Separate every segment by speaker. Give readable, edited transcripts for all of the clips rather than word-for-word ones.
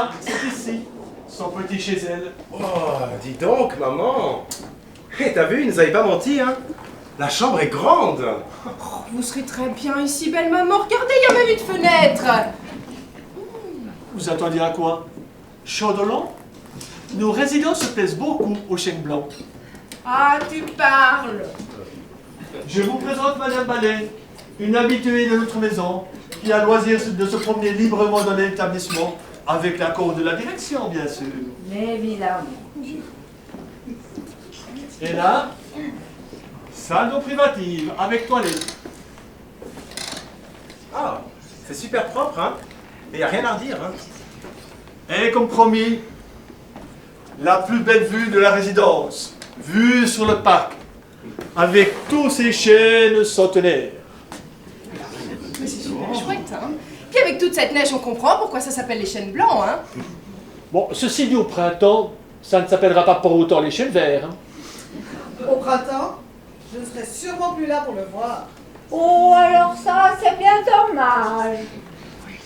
Speaker 1: Léna, c'est ici. Son petit chez elle.
Speaker 2: Oh, dis donc, maman. Hé, t'as vu, il nous avait pas menti, hein. La chambre est grande.
Speaker 3: Oh, vous serez très bien ici, belle maman. Regardez, il y a même une fenêtre.
Speaker 1: Vous attendiez à quoi? Chaudolon? Nos résidents se plaisent beaucoup au chêne blanc.
Speaker 3: Ah, tu parles.
Speaker 1: Je vous présente Madame Ballet, une habituée de notre maison, qui a loisir de se promener librement dans l'établissement, avec l'accord de la direction, bien sûr.
Speaker 4: Mais évidemment.
Speaker 1: Et là, salle d'eau privative, avec toilette.
Speaker 2: Ah, c'est super propre, hein. Mais y a rien à redire, hein.
Speaker 1: Et comme promis, la plus belle vue de la résidence, vue sur le parc, avec tous ces chênes centenaires.
Speaker 3: Mais c'est super chouette, hein. Puis avec toute cette neige, on comprend pourquoi ça s'appelle les chênes blancs, hein.
Speaker 1: Bon, ceci dit, au printemps, ça ne s'appellera pas pour autant les chênes verts. Hein.
Speaker 5: Au printemps, je ne serai sûrement plus là pour le voir.
Speaker 4: Oh, alors ça, c'est bien dommage.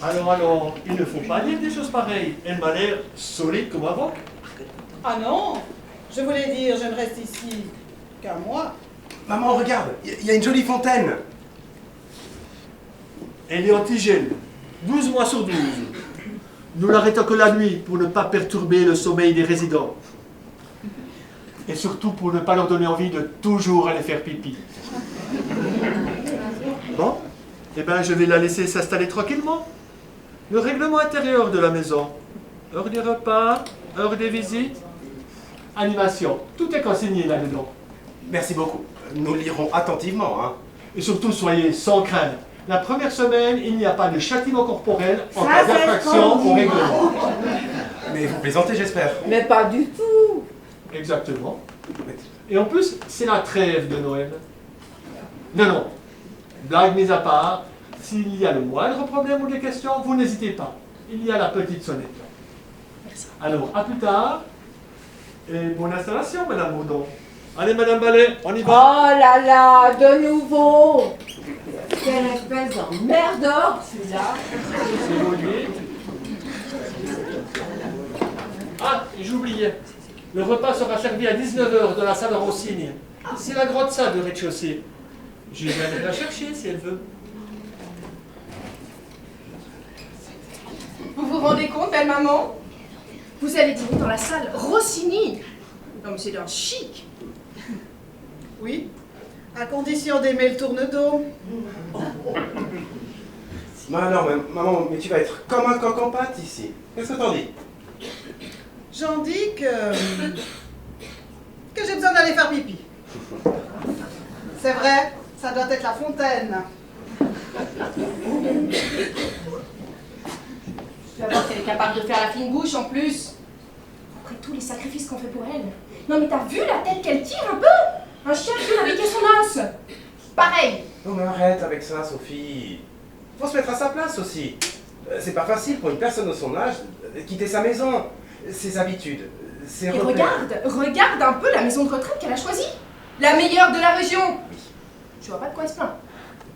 Speaker 1: Alors, il ne faut pas dire des choses pareilles. Elle m'a l'air solide comme avant.
Speaker 5: Ah non, je voulais dire, je ne reste ici qu'un mois.
Speaker 2: Maman, regarde, il y a une jolie fontaine.
Speaker 1: Elle est antigène, 12 mois sur 12. Nous l'arrêtons que la nuit pour ne pas perturber le sommeil des résidents. Et surtout pour ne pas leur donner envie de toujours aller faire pipi. Bon, eh bien je vais la laisser s'installer tranquillement. Le règlement intérieur de la maison. Heure des repas, heure des visites, animation. Tout est consigné là-dedans.
Speaker 2: Merci beaucoup. Nous lirons attentivement, hein.
Speaker 1: Et surtout, soyez sans crainte. La première semaine, il n'y a pas de châtiment corporel en
Speaker 4: Ça,
Speaker 1: cas
Speaker 4: c'est
Speaker 1: d'infraction
Speaker 4: ce qu'on
Speaker 1: au
Speaker 4: dit.
Speaker 1: règlement.
Speaker 2: Mais vous plaisantez, j'espère.
Speaker 4: Mais pas du tout.
Speaker 1: Exactement. Et en plus, c'est la trêve de Noël. Non, non. Blague mise à part, s'il y a le moindre problème ou des questions, vous n'hésitez pas. Il y a la petite sonnette.
Speaker 3: Merci.
Speaker 1: Alors, à plus tard. Et bonne installation, Madame Bourdon. Allez, Madame Ballet, on y va.
Speaker 4: Oh là là, de nouveau. Quelle espèce d'emmerdeur, celui-là.
Speaker 1: C'est évolué. Ah, et j'oubliais. Le repas sera servi à 19h dans la salle Rossigne. C'est la grande salle de rez-de-chaussée. Je viendrai la chercher si elle veut.
Speaker 3: Vous vous rendez compte, belle maman? Vous allez dîner dans la salle Rossini. Non, mais c'est d'un chic.
Speaker 5: Oui, à condition d'aimer le tourne-dos.
Speaker 2: Mais alors, maman, mais tu vas être comme un coq en pâte ici. Qu'est-ce que t'en dis?
Speaker 5: J'en dis que j'ai besoin d'aller faire pipi. C'est vrai, ça doit être la fontaine.
Speaker 3: Tu vas voir qu'elle est capable de faire la fine bouche en plus. Après tous les sacrifices qu'on fait pour elle. Non, mais t'as vu la tête qu'elle tire un peu? Un chien qui a piqué son os. Pareil.
Speaker 2: Non mais arrête avec ça, Sophie. Faut se mettre à sa place aussi. C'est pas facile pour une personne de son âge de quitter sa maison, ses habitudes, ses
Speaker 3: Et
Speaker 2: repères.
Speaker 3: regarde un peu la maison de retraite qu'elle a choisie. La meilleure de la région. Je vois pas de quoi elle se plaint.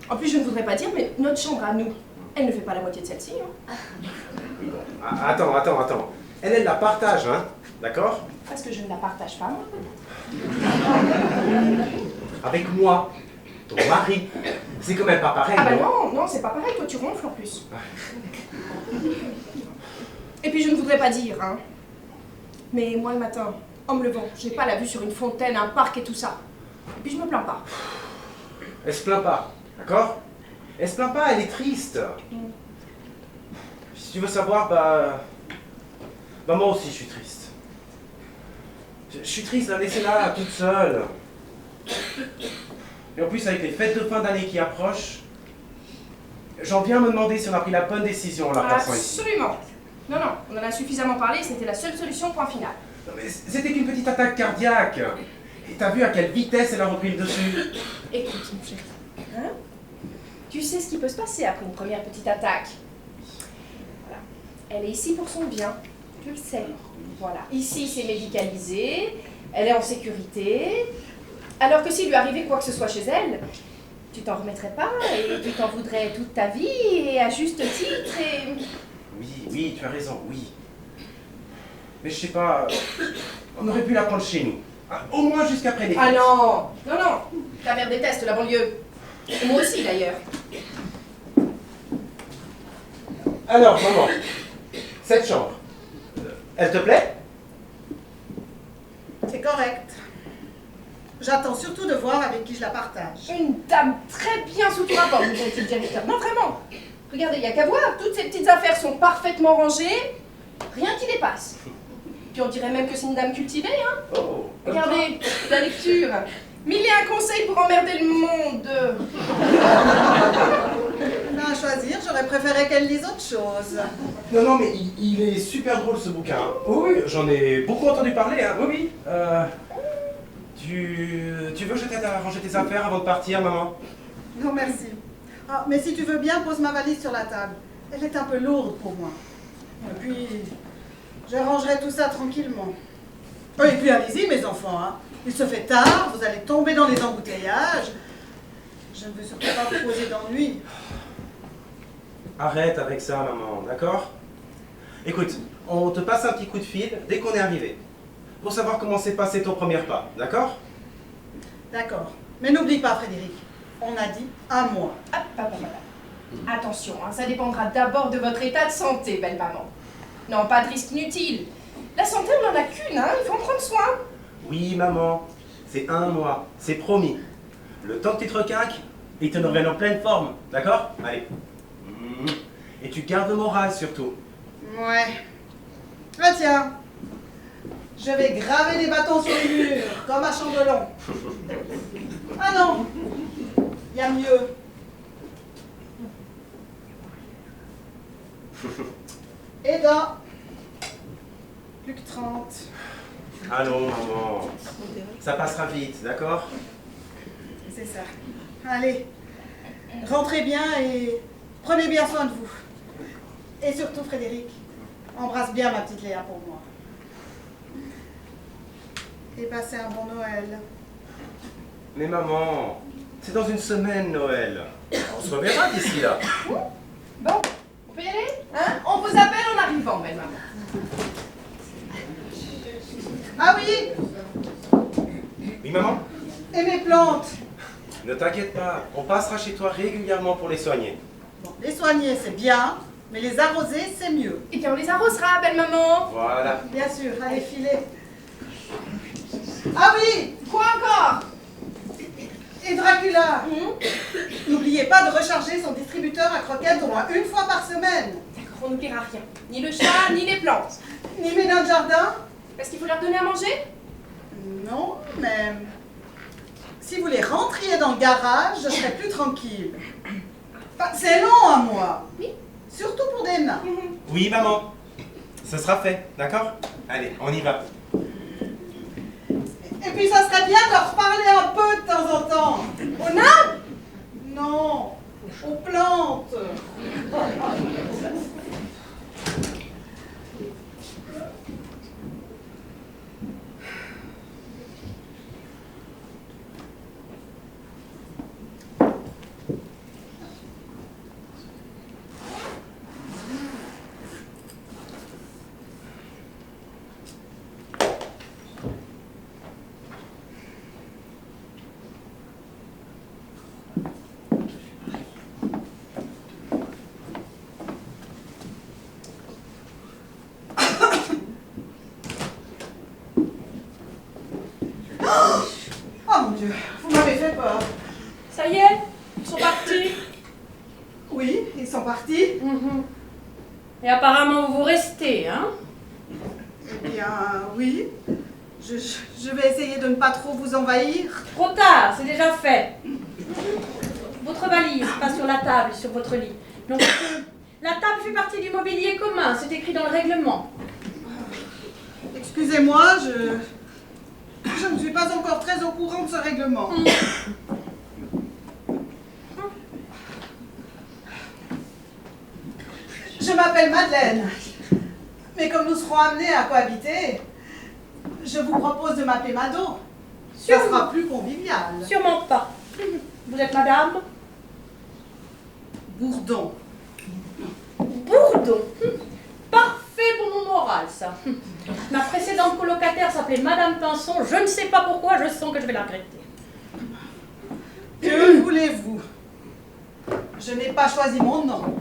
Speaker 3: En plus, je ne voudrais pas dire, mais notre chambre à nous, elle ne fait pas la moitié de celle-ci. Hein.
Speaker 2: Ah, attends. Elle la partage, hein. D'accord?
Speaker 3: Parce que je ne la partage pas, moi.
Speaker 2: Avec moi, ton mari. C'est quand même pas pareil,
Speaker 3: Ah bah
Speaker 2: non?
Speaker 3: non, c'est pas pareil, toi tu ronfles en plus. Et puis je ne voudrais pas dire, hein. Mais moi le matin, en me levant, j'ai pas la vue sur une fontaine, un parc et tout ça. Et puis je me plains pas.
Speaker 2: Elle se plaint pas, d'accord? Elle se plaint pas, elle est triste. Si tu veux savoir, bah moi aussi je suis triste. Je suis triste de la laisser là, toute seule. Et en plus, avec les fêtes de fin d'année qui approchent, j'en viens à me demander si on a pris la bonne décision en la plaçant ici.
Speaker 3: Absolument. Non, on en a suffisamment parlé, c'était la seule solution, point final.
Speaker 2: Non, mais c'était qu'une petite attaque cardiaque. Et t'as vu à quelle vitesse elle a repris le dessus?
Speaker 3: Écoute, mon chéri, hein? Tu sais ce qui peut se passer après une première petite attaque. Voilà. Elle est ici pour son bien, tu le sais. Voilà. Ici, c'est médicalisé, elle est en sécurité. Alors que s'il lui arrivait quoi que ce soit chez elle, tu t'en remettrais pas et tu t'en voudrais toute ta vie et à juste titre et...
Speaker 2: Oui, tu as raison, oui. Mais je sais pas, on aurait pu la prendre chez nous. Ah, au moins jusqu'après les
Speaker 3: Ah
Speaker 2: fêtes.
Speaker 3: non, non, non. Ta mère déteste la banlieue. Et moi aussi d'ailleurs.
Speaker 2: Alors, maman, cette chambre, elle te plaît?
Speaker 5: C'est correct. J'attends surtout de voir avec qui je la partage.
Speaker 3: Une dame très bien sous tout rapport, vous dirait le directeur. Non, vraiment. Regardez, il n'y a qu'à voir. Toutes ces petites affaires sont parfaitement rangées. Rien qui dépasse. Puis on dirait même que c'est une dame cultivée, hein.
Speaker 2: Oh,
Speaker 3: Regardez, la lecture. Mille et un conseils pour emmerder le monde.
Speaker 5: À choisir, j'aurais préféré qu'elle lise autre chose.
Speaker 2: Non, non, mais il est super drôle ce bouquin. Oui, oui, j'en ai beaucoup entendu parler, hein. Oui, oui. Tu veux que je t'aide à ranger tes affaires avant de partir, maman?
Speaker 5: Non, merci. Ah, mais si tu veux bien, pose ma valise sur la table. Elle est un peu lourde pour moi. Et puis, je rangerai tout ça tranquillement. Oh, et puis allez-y, mes enfants, hein. Il se fait tard, vous allez tomber dans les embouteillages. Je ne veux surtout pas vous causer d'ennui.
Speaker 2: Arrête avec ça, maman, d'accord? Écoute, on te passe un petit coup de fil dès qu'on est arrivé. Pour savoir comment s'est passé ton premier pas, d'accord?
Speaker 5: D'accord. Mais n'oublie pas, Frédéric, on a dit un mois.
Speaker 3: Hop, papa, madame. Attention, hein, ça dépendra d'abord de votre état de santé, belle maman. Non, pas de risque inutile. La santé, on n'en a qu'une, hein, il faut en prendre soin.
Speaker 2: Oui, maman, c'est un mois, c'est promis. Le temps que tu te requinques, il te revienne en pleine forme, d'accord? Allez. Et tu gardes le moral surtout.
Speaker 5: Ouais. Ah tiens, je vais graver des bâtons sur les murs, comme à Chambelon. Ah non, il y a mieux. Et dans plus que 30.
Speaker 2: Allons, maman. Ça passera vite, d'accord?
Speaker 5: C'est ça. Allez, rentrez bien et prenez bien soin de vous. Et surtout, Frédéric, embrasse bien ma petite Léa pour moi. Et passez un bon Noël.
Speaker 2: Mais maman, c'est dans une semaine, Noël. On se reverra d'ici là.
Speaker 3: Bon, on peut y aller, hein? On vous appelle en arrivant, belle maman.
Speaker 5: Ah oui,
Speaker 2: Oui, maman?
Speaker 5: et mes plantes.
Speaker 2: Ne t'inquiète pas, on passera chez toi régulièrement pour les soigner.
Speaker 5: Bon, les soigner, c'est bien, mais les arroser, c'est mieux.
Speaker 3: Et bien on les arrosera, belle maman.
Speaker 2: Voilà.
Speaker 5: Bien sûr, allez, filez. Ah oui,
Speaker 3: Quoi encore?
Speaker 5: et Dracula. N'oubliez pas de recharger son distributeur à croquettes au moins une fois par semaine.
Speaker 3: D'accord, on n'oubliera rien. Ni le chat, ni les plantes.
Speaker 5: Ni mes nains de jardin.
Speaker 3: Est-ce qu'il faut leur donner à manger?
Speaker 5: Non, mais si vous les rentriez dans le garage, je serais plus tranquille. Enfin, c'est long à moi.
Speaker 3: Oui.
Speaker 5: Surtout pour des nains.
Speaker 2: Oui, maman. Ce sera fait, d'accord? Allez, on y va.
Speaker 5: Et puis ça serait bien de leur parler un peu de temps en temps. Aux nains? Non, aux plantes. Oh mon Dieu, vous m'avez fait peur.
Speaker 6: Ça y est, ils sont partis.
Speaker 5: Oui, ils sont partis.
Speaker 6: Et apparemment, vous restez, hein?
Speaker 5: Eh bien, oui. Je vais essayer de ne pas trop vous envahir.
Speaker 6: Trop tard, c'est déjà fait. Votre valise passe sur la table, sur votre lit. Donc, la table fait partie du mobilier commun, c'est écrit dans le règlement.
Speaker 5: Excusez-moi, je ne suis pas encore très au courant de ce règlement. Je m'appelle Madeleine. Mais comme nous serons amenés à cohabiter, je vous propose de m'appeler Mado. Ça sera plus convivial.
Speaker 6: Sûrement pas. Vous êtes madame
Speaker 5: Bourdon.
Speaker 6: Bourdon. Parfait pour mon moral. moral, ça. Ma précédente colocataire s'appelait Madame Pinson. Je ne sais pas pourquoi, je sens que je vais la regretter.
Speaker 5: Que voulez-vous? Je n'ai pas choisi mon nom.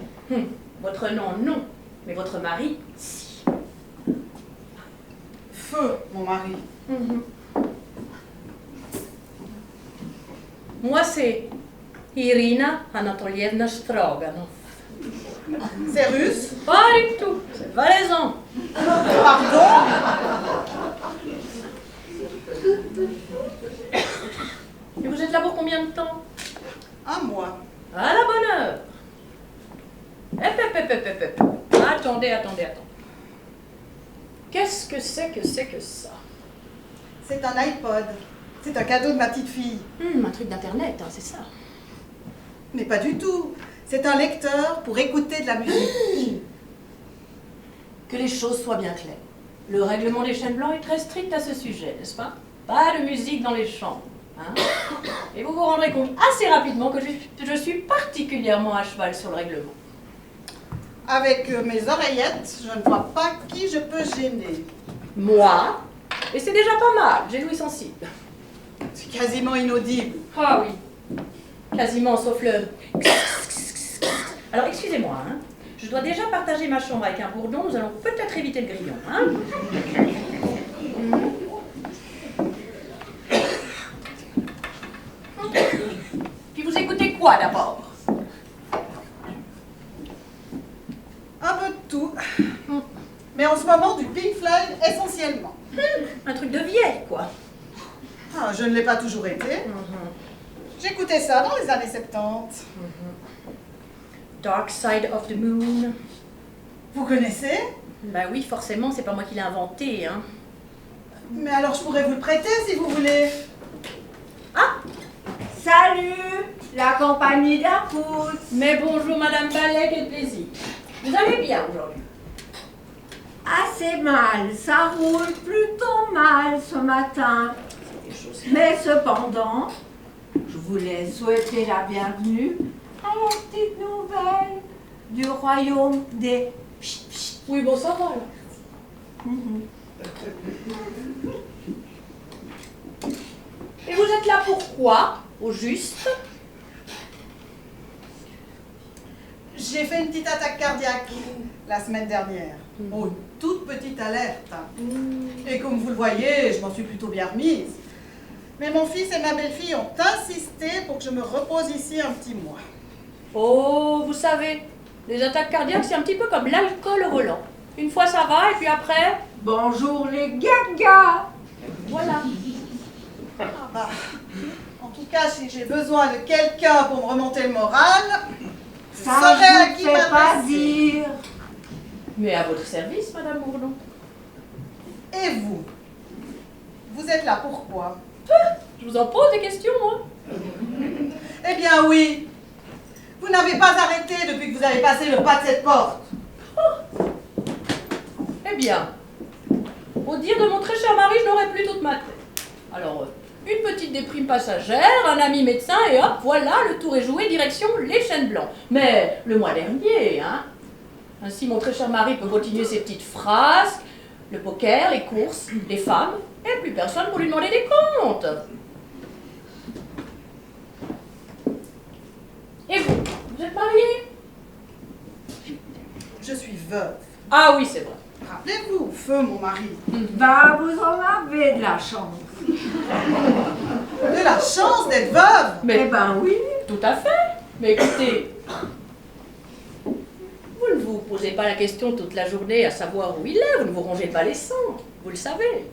Speaker 6: Votre nom, non. Mais votre mari, si.
Speaker 5: Feu, mon mari.
Speaker 6: Moi, c'est Irina Anatolievna Stroganov.
Speaker 5: C'est russe?
Speaker 6: Pas du tout, c'est valaisan.
Speaker 5: Pardon?
Speaker 6: Et vous êtes là pour combien de temps?
Speaker 5: Un mois.
Speaker 6: À la bonne heure. Attendez. Qu'est-ce que c'est que ça?
Speaker 5: C'est un iPod. C'est un cadeau de ma petite fille.
Speaker 6: Un truc d'internet, hein, c'est ça.
Speaker 5: Mais pas du tout. C'est un lecteur pour écouter de la musique.
Speaker 6: Que les choses soient bien claires. Le règlement des chênes blancs est très strict à ce sujet, n'est-ce pas? Pas de musique dans les chambres. Hein? Et vous vous rendrez compte assez rapidement que je suis particulièrement à cheval sur le règlement.
Speaker 5: Avec mes oreillettes, je ne vois pas qui je peux gêner.
Speaker 6: Moi? Et c'est déjà pas mal, j'ai l'ouïe sensible.
Speaker 5: C'est quasiment inaudible.
Speaker 6: Ah oui, quasiment, sauf le... Alors, excusez-moi, hein. Je dois déjà partager ma chambre avec un bourdon, nous allons peut-être éviter le grillon, hein. Puis vous écoutez quoi d'abord?
Speaker 5: Un peu de tout. Mais en ce moment, du Pink Floyd essentiellement.
Speaker 6: Un truc de vieille, quoi.
Speaker 5: Ah, je ne l'ai pas toujours été. J'écoutais ça dans les années 70.
Speaker 6: Dark Side of the Moon.
Speaker 5: Vous connaissez?
Speaker 6: Bah oui, forcément, c'est pas moi qui l'ai inventé, hein.
Speaker 5: Mais alors je pourrais vous le prêter si vous voulez.
Speaker 4: Salut, la compagnie d'Apout.
Speaker 6: Mais bonjour, Madame Ballet, quel plaisir. Vous allez bien aujourd'hui?
Speaker 4: Assez mal, ça roule plutôt mal ce matin. Mais cependant, je voulais souhaiter la bienvenue à la petite nouvelle du royaume des...
Speaker 6: Oui, bon, ça va, là. Et vous êtes là pourquoi, au juste?
Speaker 5: J'ai fait une petite attaque cardiaque la semaine dernière. Oh, une toute petite alerte. Et comme vous le voyez, je m'en suis plutôt bien remise. Mais mon fils et ma belle-fille ont insisté pour que je me repose ici un petit mois.
Speaker 6: Oh, vous savez, les attaques cardiaques, c'est un petit peu comme l'alcool au volant. Une fois ça va, et puis après,
Speaker 4: Bonjour les gagas.
Speaker 6: voilà.
Speaker 5: Ah bah, en tout cas, si j'ai besoin de quelqu'un pour me remonter le moral, je
Speaker 4: Ça
Speaker 5: saurai à
Speaker 4: je
Speaker 5: qui
Speaker 4: ne fais pas
Speaker 5: m'adresser.
Speaker 4: dire.
Speaker 6: Mais à votre service, Madame Bourdon.
Speaker 5: Et vous? Vous êtes là pourquoi?
Speaker 6: Je vous en pose des questions, moi.
Speaker 5: Eh bien oui. Vous n'avez pas arrêté depuis que vous avez passé le pas de cette porte.
Speaker 6: Eh bien, au dire de mon très cher mari, je n'aurai plus toute ma tête. Alors, une petite déprime passagère, un ami médecin, et hop, voilà, le tour est joué, direction les chênes blancs. Mais le mois dernier, hein. Ainsi, mon très cher mari peut continuer ses petites phrases, le poker, les courses, les femmes, et plus personne pour lui demander des comptes. Et vous, vous êtes marié?
Speaker 5: Je suis veuve.
Speaker 6: Ah oui, c'est vrai.
Speaker 5: Rappelez-vous, Feu, mon mari.
Speaker 4: Bah vous en avez de la chance.
Speaker 5: De la chance d'être veuve.
Speaker 4: Eh
Speaker 6: Mais
Speaker 4: ben oui.
Speaker 6: tout à fait. Mais écoutez, vous ne vous posez pas la question toute la journée à savoir où il est, vous ne vous rongez pas les sangs, vous le savez.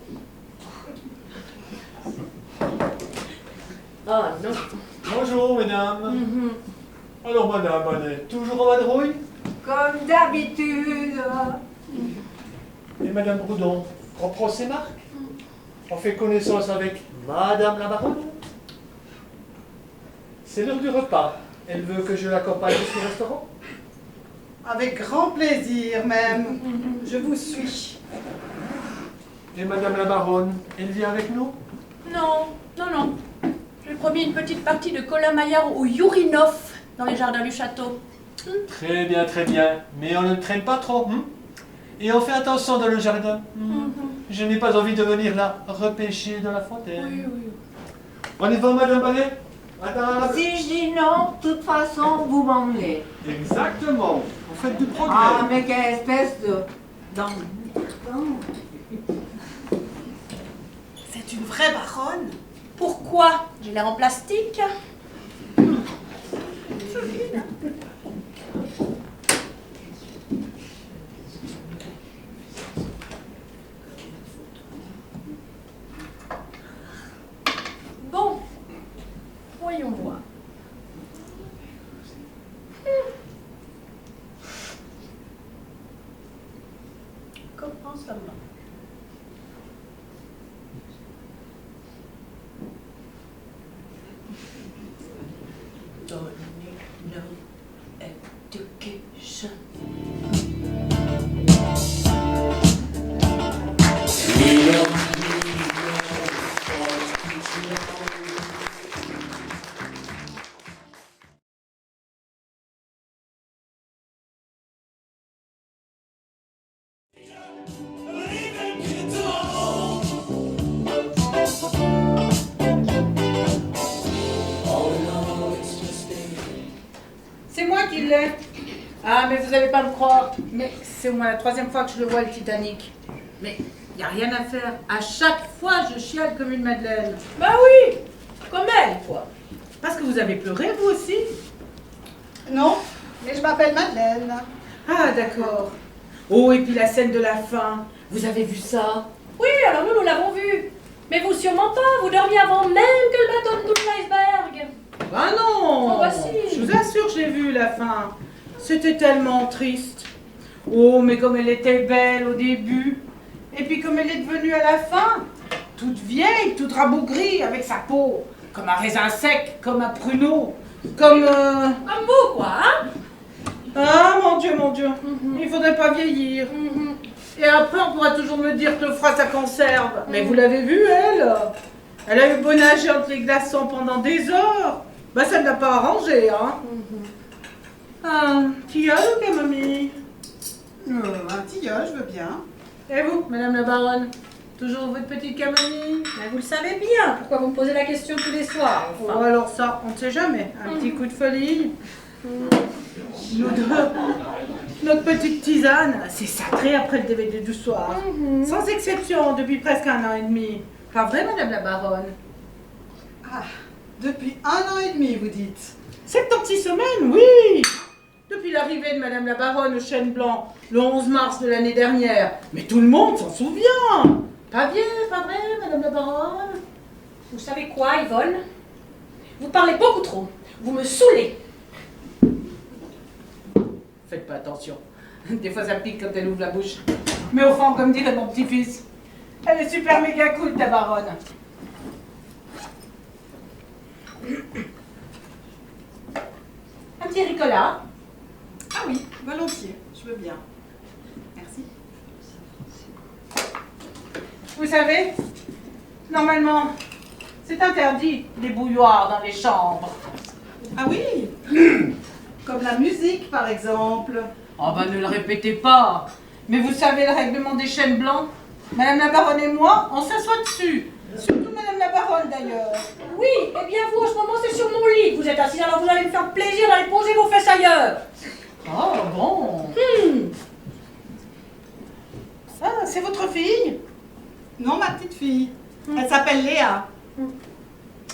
Speaker 6: Ah non.
Speaker 1: Bonjour, mesdames. Alors, madame, elle est toujours en vadrouille?
Speaker 4: Comme d'habitude.
Speaker 1: Et madame Bourdon reprend ses marques? On fait connaissance avec madame la baronne? C'est l'heure du repas. Elle veut que je l'accompagne au restaurant?
Speaker 5: Avec grand plaisir même. Je vous suis.
Speaker 1: Et madame la baronne, elle vient avec nous?
Speaker 6: Non, non, non. J'ai promis une petite partie de Colin Maillard au Yurinov dans les jardins du château.
Speaker 1: Très bien, très bien. Mais on ne traîne pas trop, Et on fait attention dans le jardin. Je n'ai pas envie de venir là repêcher de la fontaine.
Speaker 6: Oui, oui.
Speaker 1: On y va, Madame Ballet? À table.
Speaker 4: Si je dis non, de toute façon, vous m'emmenez.
Speaker 1: Exactement. Vous faites du progrès.
Speaker 4: Ah, mais quelle espèce de...
Speaker 5: C'est une vraie baronne.
Speaker 6: Pourquoi? J'ai l'air en plastique. Bon, voyons voir. Comment ça va? Donnez-nous éducation.
Speaker 7: C'est moi qui l'ai. Ah, mais vous n'allez pas me croire. Mais c'est au moins la 3e fois que je le vois, le Titanic. Mais il n'y a rien à faire. À chaque fois, je chiale comme une madeleine.
Speaker 6: Bah oui, comme elle, quoi.
Speaker 7: Parce que vous avez pleuré, vous aussi?
Speaker 5: Non, mais je m'appelle Madeleine.
Speaker 7: Ah, d'accord. Oh, et puis la scène de la fin. Vous avez vu ça?
Speaker 6: Oui, alors nous l'avons vu. Mais vous sûrement pas, vous dormiez avant même que le bateau ne touche l'iceberg.
Speaker 7: Ah non!
Speaker 6: Oh, bah si.
Speaker 7: Je vous assure, j'ai vu la fin. C'était tellement triste. Oh, mais comme elle était belle au début. Et puis comme elle est devenue à la fin, toute vieille, toute rabougrie, avec sa peau, comme un raisin sec, comme un pruneau, comme...
Speaker 6: Un mot, quoi, hein?
Speaker 7: Ah, mon Dieu, il faudrait pas vieillir. Et après, on pourra toujours me dire que le froid, ça conserve. Mais vous l'avez vu, elle? Elle a eu beau nager entre les glaçons pendant des heures. Bah, ça ne l'a pas arrangé, hein. Ah, tilleul ou camomille?
Speaker 5: Un tilleul, je veux bien.
Speaker 7: Et vous, Madame la Baronne? Toujours votre petite camomille?
Speaker 6: Mais vous le savez bien, pourquoi vous me posez la question tous les soirs,
Speaker 7: Oh,
Speaker 6: enfin.
Speaker 7: alors ça, on ne sait jamais. Un petit coup de folie. Nous deux, notre petite tisane, c'est sacré après le DVD du soir. Sans exception, depuis presque 1 an et demi. Pas vrai, Madame la Baronne?
Speaker 5: Ah, depuis 1 an et demi, vous dites.
Speaker 7: 76 semaines, oui! Depuis l'arrivée de Madame la Baronne au Chêne Blanc, le 11 mars de l'année dernière. Mais tout le monde s'en souvient! Pas bien, pas vrai, Madame la Baronne?
Speaker 6: Vous savez quoi, Yvonne? Vous parlez beaucoup trop. Vous me saoulez.
Speaker 7: Faites pas attention. Des fois, ça pique quand elle ouvre la bouche. Mais au fond, comme dirait mon petit-fils, elle est super méga cool, ta baronne.
Speaker 6: Un petit Ricola.
Speaker 5: Ah oui, volontiers, je veux bien. Merci.
Speaker 7: Vous savez, normalement, c'est interdit, les bouilloires dans les chambres.
Speaker 5: Ah oui. Comme la musique, par exemple.
Speaker 7: Oh ben, ne le répétez pas. Mais vous savez le règlement des chênes blancs? Madame la baronne et moi, on s'assoit dessus. Surtout Madame la baronne, d'ailleurs.
Speaker 6: Oui, eh bien vous, en ce moment, c'est sur mon lit que vous êtes assis, alors vous allez me faire plaisir d'aller poser vos fesses ailleurs.
Speaker 7: Oh, bon. Ah, c'est votre fille?
Speaker 5: Non, ma petite fille. Elle s'appelle Léa.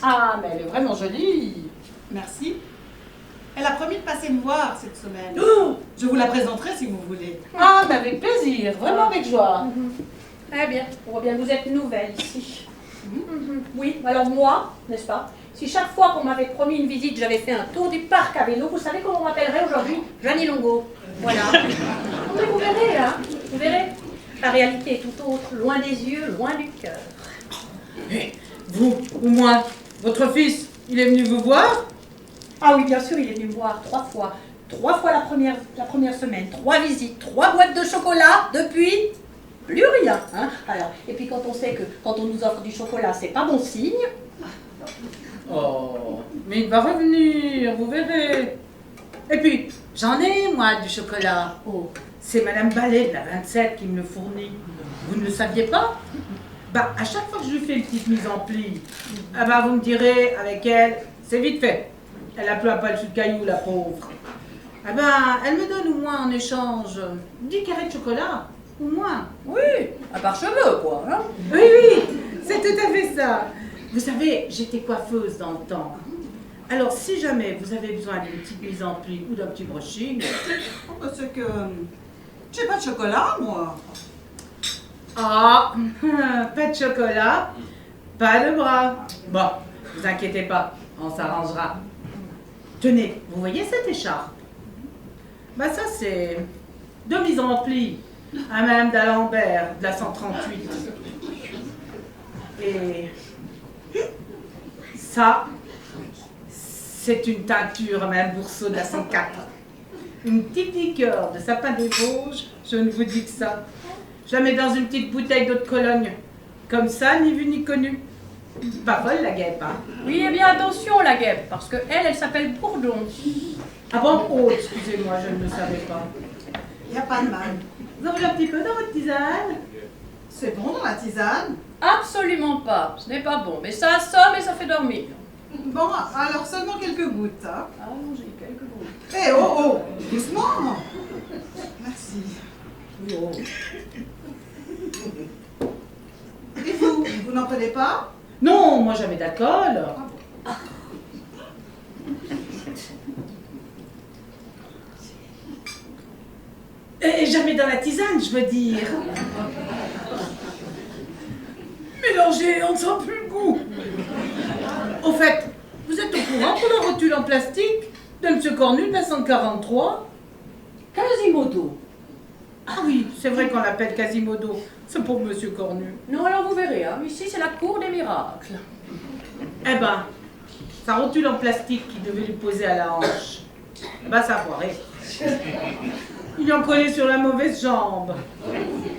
Speaker 7: Ah, mais elle est vraiment jolie.
Speaker 5: Merci. Elle a promis de passer me voir cette semaine. Je vous la présenterai si vous voulez.
Speaker 7: Ah, mais avec plaisir, vraiment avec joie.
Speaker 6: Eh bien, on voit bien que vous êtes nouvelle ici. Oui, alors moi, n'est-ce pas, si chaque fois qu'on m'avait promis une visite, j'avais fait un tour du parc à vélo, vous savez comment on m'appellerait aujourd'hui? Jeannie Longo. Voilà. Mais vous verrez, hein, vous verrez. La réalité est tout autre, loin des yeux, loin du cœur.
Speaker 7: Et vous, ou moi, votre fils, il est venu vous voir?
Speaker 6: Ah oui, bien sûr, il est venu me voir 3 fois. 3 fois la première semaine, 3 visites, 3 boîtes de chocolat, depuis, plus rien. Hein. Alors, et puis quand on sait que quand on nous offre du chocolat, c'est pas bon signe.
Speaker 7: Oh, mais il va revenir, vous verrez. Et puis, j'en ai, moi, du chocolat.
Speaker 6: Oh,
Speaker 7: C'est Madame Ballet de la 27 qui me le fournit. Vous ne le saviez pas? Bah, à chaque fois que je lui fais une petite mise en pli, ah bah, vous me direz, avec elle, c'est vite fait. Elle a plus un poil sous le caillou, la pauvre. Ah ben, elle me donne au moins en échange 10 carrés de chocolat, au moins.
Speaker 6: Oui, à part cheveux, quoi. Hein.
Speaker 7: Oui, oui, c'est tout à fait ça. Vous savez, j'étais coiffeuse dans le temps. Alors, si jamais vous avez besoin d'une petite mise en pli ou d'un petit brushing...
Speaker 5: Oh, parce que j'ai pas de chocolat, moi.
Speaker 7: Ah, pas de chocolat, pas de bras. Bon, vous inquiétez pas, on s'arrangera. Tenez, vous voyez cette écharpe? Bah ça c'est 2 mises en pli à Madame d'Alembert de la 138. Et ça, c'est une teinture à Madame Bourseau de la 104. Une petite liqueur de sapin des Vosges, je ne vous dis que ça. Je la mets dans une petite bouteille d'eau de Cologne. Comme ça, ni vu ni connu. Pas folle la guêpe, hein?
Speaker 6: Oui, eh bien attention la guêpe, parce que elle s'appelle Bourdon.
Speaker 7: Ah bon? Oh, excusez-moi, je ne le savais pas.
Speaker 5: Y a pas de mal.
Speaker 7: Vous en voulez un petit peu dans votre tisane?
Speaker 5: C'est bon dans la tisane?
Speaker 6: Absolument pas, ce n'est pas bon, mais ça assomme et ça fait dormir.
Speaker 5: Bon, alors seulement quelques gouttes, hein.
Speaker 6: Ah non, j'ai quelques gouttes.
Speaker 5: Eh oh oh, doucement. Merci.
Speaker 6: Oh.
Speaker 5: Et vous, vous n'en prenez pas?
Speaker 7: Non, moi jamais d'alcool. Et jamais dans la tisane, je veux dire. Mélangez, on ne sent plus le goût. Au fait, vous êtes au courant pour la rotule en plastique de M. Cornu de la 143?
Speaker 6: Quasimodo.
Speaker 7: Ah oui, c'est vrai qu'on l'appelle Quasimodo. C'est pour M. Cornu.
Speaker 6: Non, alors vous verrez, hein, ici c'est la cour des miracles.
Speaker 7: Eh ben, sa rotule en plastique qui devait lui poser à la hanche, bah ça a foiré. Il en collait sur la mauvaise jambe.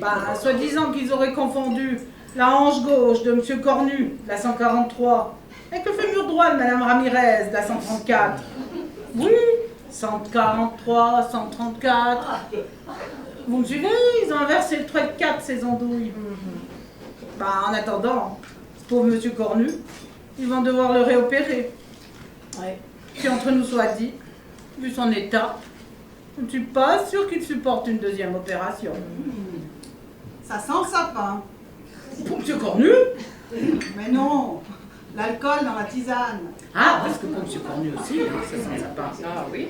Speaker 7: Bah, soi-disant qu'ils auraient confondu la hanche gauche de M. Cornu, la 143, avec le fémur droit de Mme Ramirez, la 134. Oui, 143, 134. Vous me suivez? Ils ont inversé le trait de 4, ces andouilles. Bah, en attendant, ce pauvre M. Cornu, ils vont devoir le réopérer.
Speaker 6: Ouais.
Speaker 7: Puis entre nous soit dit, vu son état, je ne suis pas sûre qu'il supporte une deuxième opération.
Speaker 5: Ça sent le sapin.
Speaker 7: Pour M. Cornu?
Speaker 5: Mais non, l'alcool dans la tisane.
Speaker 7: Ah, parce que pour M. Cornu aussi, hein, ça sent le sapin.
Speaker 6: Ah oui.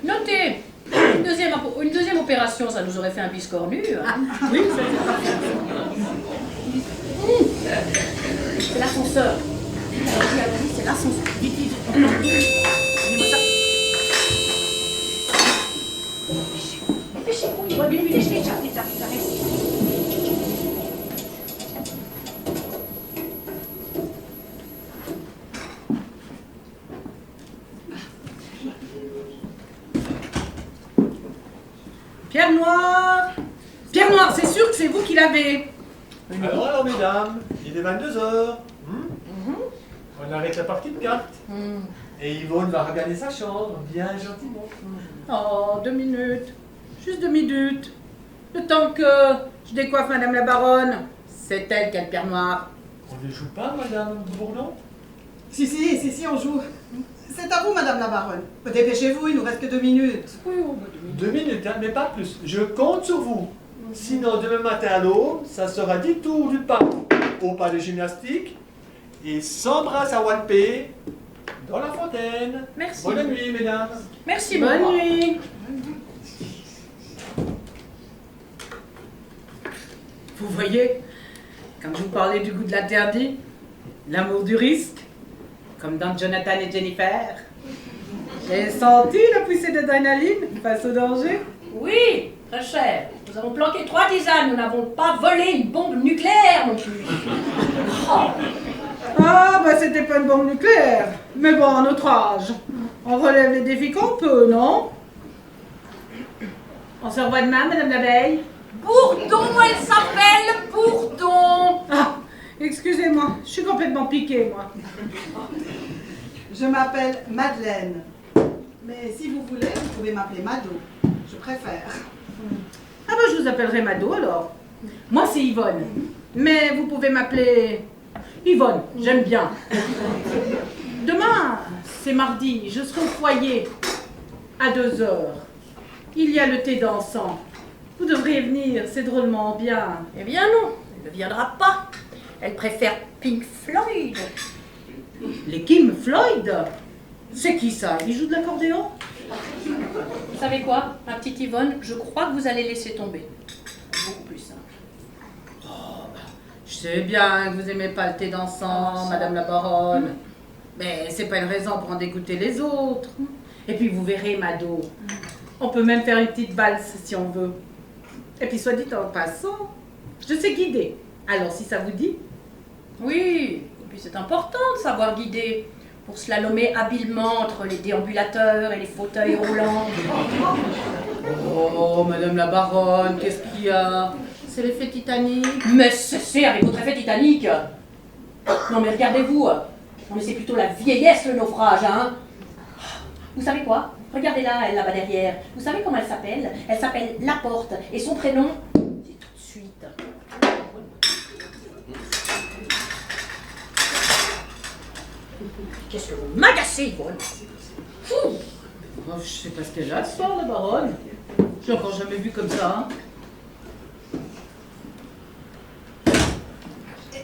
Speaker 6: Notez, une deuxième opération, ça nous aurait fait un biscornu. Hein.
Speaker 7: Oui, ça c'est parfait.
Speaker 6: C'est l'ascenseur. Oui, c'est l'ascenseur. Vite, vite. Donnez-moi ça. Dépêchez-vous, il va bien lui déchirer. Vite, arrête.
Speaker 7: Pierre Noir! Pierre Noir, c'est sûr que c'est vous qui l'avez.
Speaker 1: Alors, mesdames, il est 22h. On arrête la partie de cartes. Et Yvonne va regarder sa chambre, bien gentiment.
Speaker 7: Oh, 2 minutes. Juste 2 minutes. Le temps que je décoiffe Madame la Baronne. C'est elle qui a le Pierre Noir.
Speaker 1: On ne joue pas, Madame Bourdon?
Speaker 5: Si, on joue. C'est à vous, Madame la Baronne. Dépêchez-vous, il nous reste que 2 minutes.
Speaker 6: Oui, oh,
Speaker 1: 2 minutes, hein, mais pas plus. Je compte sur vous. Sinon, demain matin à l'aube, ça sera 10 tours du pas au pas de gymnastique et 100 brasses à Walpé dans la fontaine.
Speaker 6: Merci.
Speaker 1: Bonne nuit, mesdames.
Speaker 6: Merci,
Speaker 7: Bonne
Speaker 6: maman.
Speaker 7: nuit. Vous voyez, quand je vous parlais du goût de l'interdit, l'amour du risque, comme dans Jonathan et Jennifer, j'ai senti la poussée d'adrénaline face au danger.
Speaker 6: Oui, très cher. Nous avons planqué 3 tisanes, nous n'avons pas volé une bombe nucléaire non plus. Oh.
Speaker 7: Ah, bah c'était pas une bombe nucléaire, mais bon, à notre âge, on relève les défis qu'on peut, non? On se revoit demain, Madame l'abeille?
Speaker 6: Bourdon, elle s'appelle Bourdon.
Speaker 7: Ah, excusez-moi, je suis complètement piquée, moi.
Speaker 5: Je m'appelle Madeleine. Mais si vous voulez, vous pouvez m'appeler Mado. Je préfère.
Speaker 7: Ah ben, je vous appellerai Mado alors. Moi, c'est Yvonne. Mais vous pouvez m'appeler Yvonne, j'aime bien. Demain, c'est mardi, je serai au foyer à 2 heures. Il y a le thé dansant. Vous devriez venir, c'est drôlement bien.
Speaker 6: Eh bien non, elle ne viendra pas. Elle préfère Pink Floyd.
Speaker 7: Les Kim Floyd? C'est qui ça? Il joue de l'accordéon?
Speaker 6: Vous savez quoi, ma petite Yvonne, je crois que vous allez laisser tomber. Beaucoup plus simple.
Speaker 7: Je sais bien que vous aimez pas le thé dansant, Madame la Baronne. Mais c'est pas une raison pour en dégoûter les autres. Et puis vous verrez, Mado, on peut même faire une petite valse si on veut. Et puis soit dit en passant, je sais guider. Alors si ça vous dit?
Speaker 6: Oui, et puis c'est important de savoir guider pour slalomer habilement entre les déambulateurs et les fauteuils roulants.
Speaker 7: Oh, Madame la Baronne, qu'est-ce qu'il y a? C'est l'effet Titanic.
Speaker 6: Mais cessez avec votre effet Titanic. Non mais regardez-vous, non mais c'est plutôt la vieillesse le naufrage, hein. Vous savez quoi? Regardez-la, elle là-bas derrière. Vous savez comment elle s'appelle? Elle s'appelle Laporte, et son prénom, c'est tout de suite. Qu'est-ce que vous m'agacez, Yvonne?
Speaker 7: Oh, je sais pas ce qu'elle a ce soir, la Baronne. Je l'ai encore jamais vue comme ça.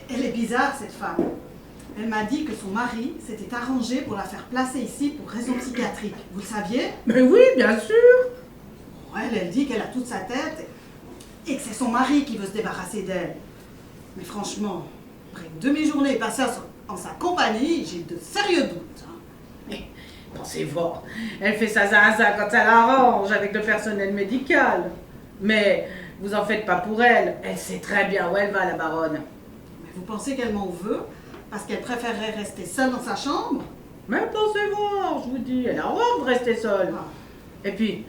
Speaker 5: Elle est bizarre, cette femme. Elle m'a dit que son mari s'était arrangé pour la faire placer ici pour raison psychiatrique. Vous le saviez?
Speaker 7: Mais oui, bien sûr.
Speaker 5: Elle dit qu'elle a toute sa tête et que c'est son mari qui veut se débarrasser d'elle. Mais franchement, après une demi-journée passée en sa compagnie, j'ai de sérieux doutes.
Speaker 7: Mais pensez voir, elle fait sa zaza quand elle arrange avec le personnel médical. Mais vous en faites pas pour elle. Elle sait très bien où elle va, la Baronne.
Speaker 5: Mais vous pensez qu'elle m'en veut parce qu'elle préférerait rester seule dans sa chambre?
Speaker 7: Mais pensez voir, je vous dis, elle a horreur de rester seule. Et puis,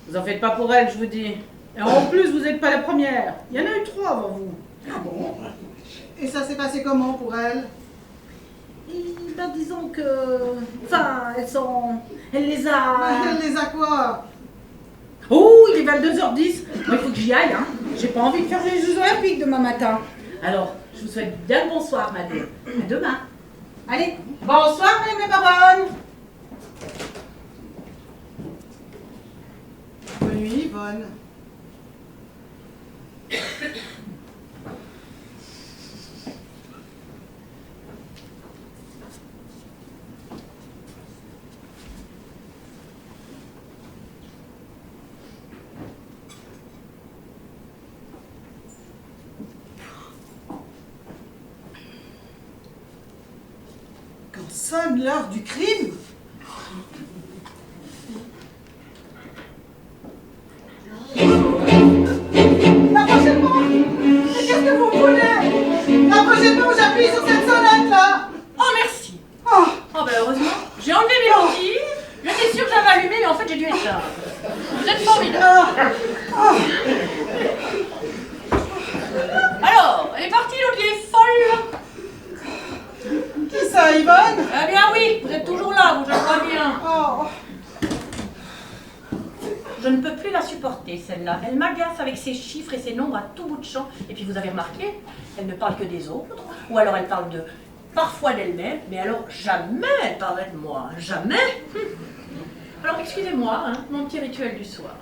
Speaker 7: vous en faites pas pour elle, je vous dis. Et en plus, vous n'êtes pas la première. Il y en a eu 3 avant vous.
Speaker 5: Ah bon? Et ça s'est passé comment pour elle?
Speaker 7: Ben, disons que... Enfin, elle les a...
Speaker 5: Elle les a quoi?
Speaker 7: Oh, il est 22h10. Il faut que j'y aille, hein. J'ai pas envie de faire les Jeux Olympiques demain matin. Alors, je vous souhaite bien le bonsoir, madame. À demain. Allez, bonsoir, madame la Baronne.
Speaker 5: Bonne nuit, Yvonne. Quand sonne l'heure du crime, approchez-moi! Mais qu'est-ce que vous voulez? Approchez-moi ou j'appuie sur cette sonnette là!
Speaker 6: Oh merci.
Speaker 5: Oh,
Speaker 6: Oh ben heureusement, j'ai enlevé mes lentilles. J'étais sûre que j'avais allumé, mais en fait j'ai dû éteindre. Vous êtes formidable. Alors, elle est partie l'autre vieille folle.
Speaker 5: qui ça, Yvonne?
Speaker 6: Eh bien oui, vous êtes toujours là, vous, je le vois bien.
Speaker 5: Oh,
Speaker 6: Je ne peux plus la supporter, celle-là. Elle m'agace avec ses chiffres et ses nombres à tout bout de champ. Et puis vous avez remarqué, elle ne parle que des autres. Ou alors elle parle parfois d'elle-même, mais alors jamais elle parlerait de moi. Jamais. Alors excusez-moi, hein, mon petit rituel du soir.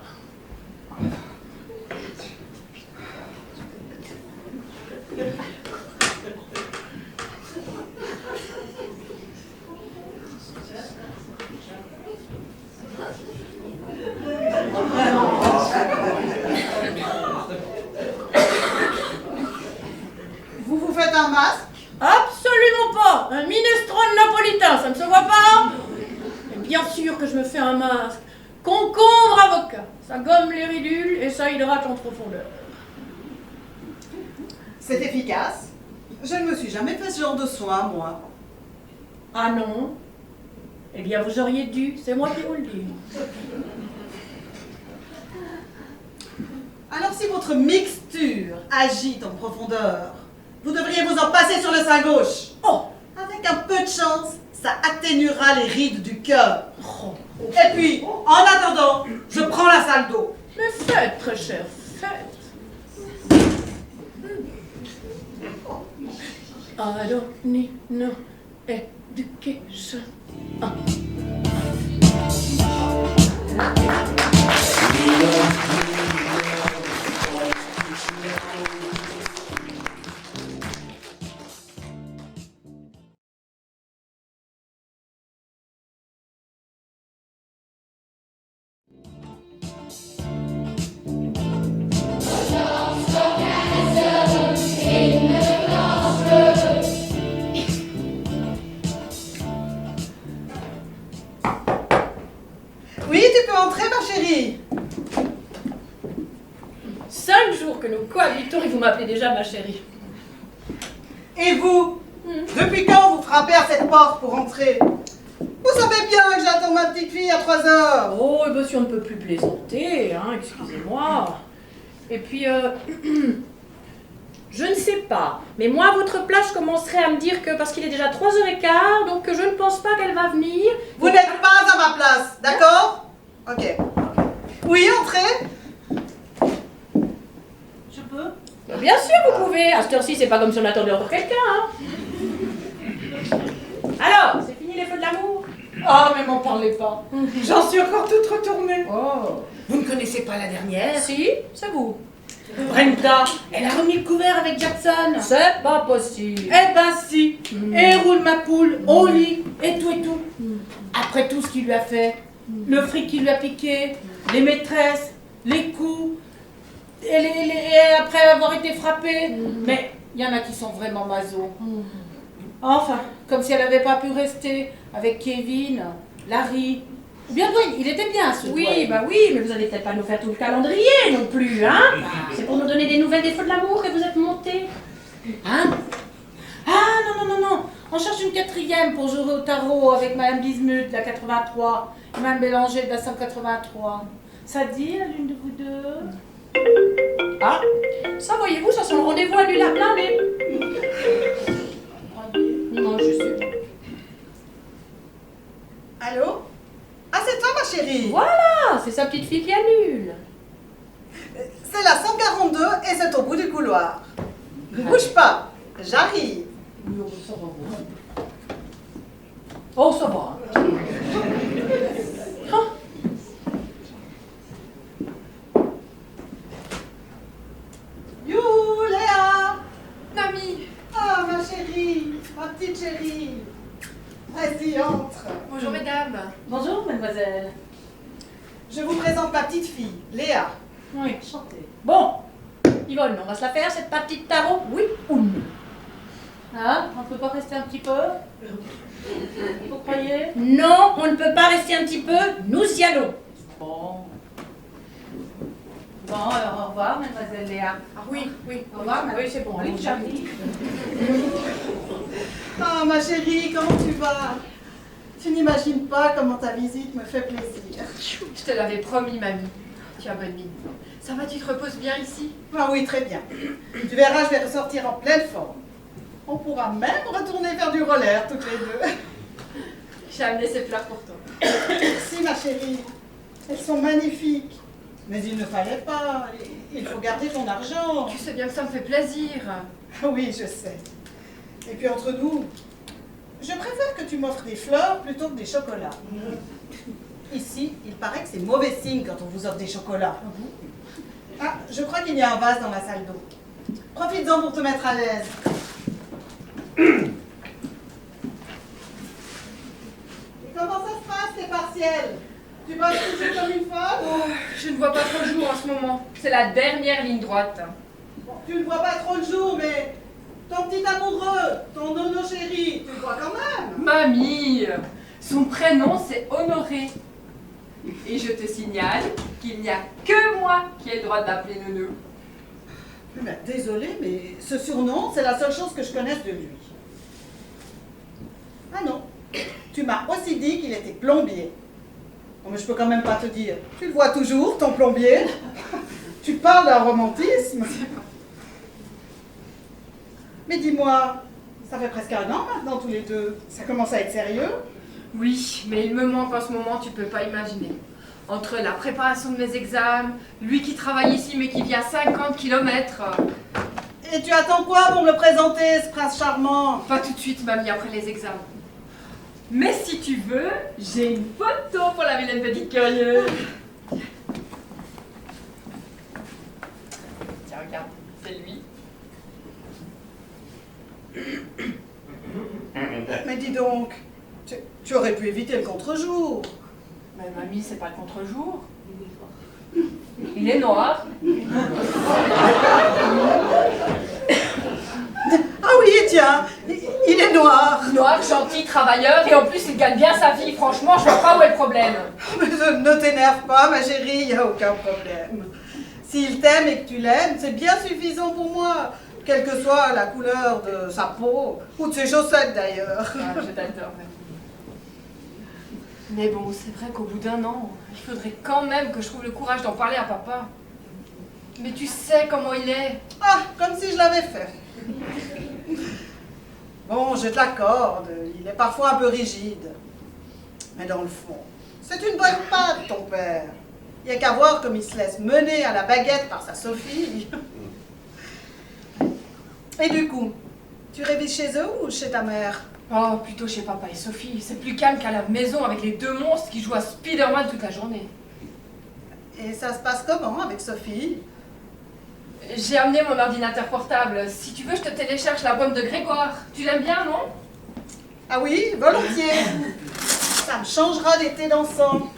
Speaker 5: vous vous faites un masque?
Speaker 6: Absolument pas. Un minestrone napolitain, ça ne se voit pas. Et bien sûr que je me fais un masque. Concombre avocat. Ça gomme les ridules et ça hydrate en profondeur.
Speaker 5: C'est efficace. Je ne me suis jamais fait ce genre de soin, moi.
Speaker 6: Ah non? Eh bien vous auriez dû, c'est moi qui vous le dis.
Speaker 5: Alors si votre mixture agite en profondeur, vous devriez vous en passer sur le sein gauche.
Speaker 6: Oh!
Speaker 5: Avec un peu de chance, ça atténuera les rides du cœur.
Speaker 6: Oh.
Speaker 5: Et puis, en attendant, je prends la salle d'eau.
Speaker 6: Mais faites, très cher, faites. I don't need no education. Ah.
Speaker 5: Oui, tu peux entrer, ma chérie.
Speaker 6: 5 jours que nous cohabitons et vous m'appelez déjà ma chérie.
Speaker 5: Et vous, depuis quand vous frappez à cette porte pour entrer? Vous savez bien que j'attends ma petite fille à 3 heures.
Speaker 6: Oh, et bien si on ne peut plus plaisanter, hein, excusez-moi. Et puis, je ne sais pas, mais moi, à votre place, je commencerai à me dire que, parce qu'il est déjà 3h15, donc que je ne pense pas qu'elle va venir.
Speaker 5: Vous n'êtes pas à ma place, d'accord? Ok. Oui, entrez. Je peux?
Speaker 6: Bien sûr, vous pouvez. À cette heure-ci, c'est pas comme si on attendait encore quelqu'un, hein. Alors, c'est fini les feux de l'amour?
Speaker 7: Ah, mais m'en parlez pas. J'en suis encore toute retournée.
Speaker 6: Oh.
Speaker 7: Vous ne connaissez pas la dernière?
Speaker 6: Si, c'est vous.
Speaker 7: Brenda, elle a remis le couvert avec Jackson.
Speaker 6: C'est pas possible.
Speaker 7: Eh ben si. Et roule ma poule au lit et tout et tout. Après tout ce qu'il lui a fait, le fric qu'il lui a piqué, les maîtresses, les coups, et après avoir été frappée. Mais il y en a qui sont vraiment masos. Enfin, comme si elle n'avait pas pu rester avec Kevin, Larry. Ou bien Dwayne, il était bien ce
Speaker 6: Oui,
Speaker 7: Dwayne.
Speaker 6: bah oui, mais vous allez peut-être pas nous faire tout le calendrier non plus, hein. C'est pour nous donner des nouvelles des feux de l'amour que vous êtes montés.
Speaker 7: Hein? Ah non. On cherche une 4e pour jouer au tarot avec Madame Bismuth de la 83 et Madame Bélanger de la 183. Ça dit à l'une de vous deux?
Speaker 6: Ah, ça voyez-vous, ça c'est un rendez-vous annulé à plein nez. Non, je sais.
Speaker 5: Allô? Ah, c'est toi, ma chérie.
Speaker 6: Voilà, c'est sa petite fille qui annule.
Speaker 5: C'est la 142 et c'est au bout du couloir. Ne bouge pas, j'arrive.
Speaker 6: Oh, ça va. Ah.
Speaker 5: You, Léa.
Speaker 3: Mamie,
Speaker 5: Ah, ma chérie, ma petite chérie. Vas-y, entre.
Speaker 3: bonjour mesdames.
Speaker 7: Bonjour, mademoiselle.
Speaker 5: Je vous présente ma petite fille, Léa.
Speaker 7: Oui, chantez.
Speaker 6: Bon, Yvonne, on va se la faire cette partie de tarot, oui ou non?
Speaker 7: Hein? On peut pas rester un petit peu? Vous croyez?
Speaker 6: Non, on ne peut pas rester un petit peu, nous y allons.
Speaker 7: Bon. Bon, alors au revoir, mademoiselle Léa.
Speaker 6: Ah oui,
Speaker 7: Au revoir,
Speaker 6: oui, c'est bon, allez,
Speaker 7: j'arrive.
Speaker 5: Ah, ma chérie, comment tu vas? Tu n'imagines pas comment ta visite me fait plaisir.
Speaker 3: Je te l'avais promis, mamie. Tu as bonne mine. Ça va, tu te reposes bien ici?
Speaker 5: Ah oui, très bien. Tu verras, je vais ressortir en pleine forme. On pourra même retourner faire du roller toutes les deux.
Speaker 3: J'ai amené ces fleurs pour toi.
Speaker 5: Si, ma chérie, elles sont magnifiques. Mais il ne fallait pas. Il faut garder ton argent.
Speaker 3: Tu sais bien que ça me fait plaisir.
Speaker 5: Ah oui, je sais. Et puis entre nous, je préfère que tu m'offres des fleurs plutôt que des chocolats. Ici, il paraît que c'est mauvais signe quand on vous offre des chocolats. Ah, je crois qu'il y a un vase dans la salle d'eau. Profites-en pour te mettre à l'aise. Et comment ça se passe, tes partiels? Tu bosses toujours comme une folle?
Speaker 3: Oh, je ne vois pas trop le jour en ce moment. C'est la dernière ligne droite.
Speaker 5: Bon, tu ne vois pas trop le jour, mais ton petit amoureux, ton nono chéri, tu le vois quand même.
Speaker 8: Mamie, son prénom c'est Honoré. Et je te signale qu'il n'y a que moi qui ai le droit d'appeler Nono.
Speaker 5: Ben, désolée, mais ce surnom, c'est la seule chose que je connaisse de lui. Ah non, tu m'as aussi dit qu'il était plombier. Bon, mais je peux quand même pas te dire. Tu le vois toujours, ton plombier. Tu parles d'un romantisme. Mais dis-moi, ça fait presque 1 an maintenant tous les deux. Ça commence à être sérieux.
Speaker 3: Oui, mais il me manque en ce moment, tu peux pas imaginer.
Speaker 8: Entre la préparation de mes examens, lui qui travaille ici mais qui vit à 50 km.
Speaker 5: Et tu attends quoi pour me le présenter, ce prince charmant?
Speaker 8: Pas tout de suite, mamie, après les examens. Mais si tu veux, j'ai une photo pour la vilaine petite curieuse. Tiens, regarde, c'est lui.
Speaker 5: Mais dis donc, tu aurais pu éviter le contre-jour.
Speaker 8: Mais mamie, c'est pas le contre-jour. Il est noir.
Speaker 5: Ah oui, tiens, il est noir.
Speaker 8: Noir, gentil, travailleur, et en plus il gagne bien sa vie. Franchement, je vois pas où est le problème.
Speaker 5: Mais ne t'énerve pas, ma chérie, il n'y a aucun problème. S'il t'aime et que tu l'aimes, c'est bien suffisant pour moi. Quelle que soit la couleur de sa peau, ou de ses chaussettes d'ailleurs.
Speaker 8: Ah, je t'adore, mamie. Mais bon, c'est vrai qu'au bout d'un an, il faudrait quand même que je trouve le courage d'en parler à papa. Mais tu sais comment il est.
Speaker 5: Ah, comme si je l'avais fait. Bon, je te l'accorde, il est parfois un peu rigide. Mais dans le fond, c'est une bonne patte, ton père. Il n'y a qu'à voir comme il se laisse mener à la baguette par sa Sophie. Et du coup, tu révises chez eux ou chez ta mère?
Speaker 8: Oh, plutôt chez papa et Sophie. C'est plus calme qu'à la maison avec les deux monstres qui jouent à Spider-Man toute la journée.
Speaker 5: Et ça se passe comment avec Sophie?
Speaker 8: J'ai amené mon ordinateur portable. Si tu veux, je te télécharge l'album de Grégoire. Tu l'aimes bien, non?
Speaker 5: Ah oui, volontiers. Ça me changera d'été dansant.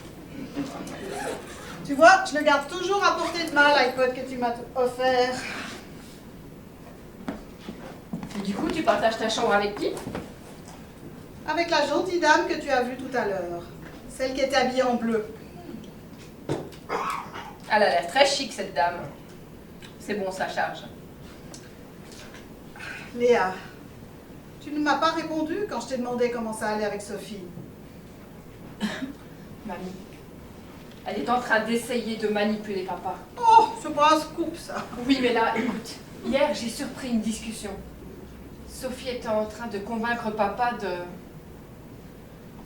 Speaker 5: Tu vois, je le garde toujours à portée de main, l'iPod que tu m'as offert.
Speaker 8: Et du coup, tu partages ta chambre avec qui?
Speaker 5: Avec la gentille dame que tu as vue tout à l'heure. Celle qui était habillée en bleu.
Speaker 8: Elle a l'air très chic, cette dame. C'est bon, ça charge.
Speaker 5: Léa, tu ne m'as pas répondu quand je t'ai demandé comment ça allait avec Sophie.
Speaker 8: Mamie, elle est en train d'essayer de manipuler papa.
Speaker 5: Oh, c'est pas un scoop, ça.
Speaker 8: Oui, mais là, écoute, hier, j'ai surpris une discussion. Sophie était en train de convaincre papa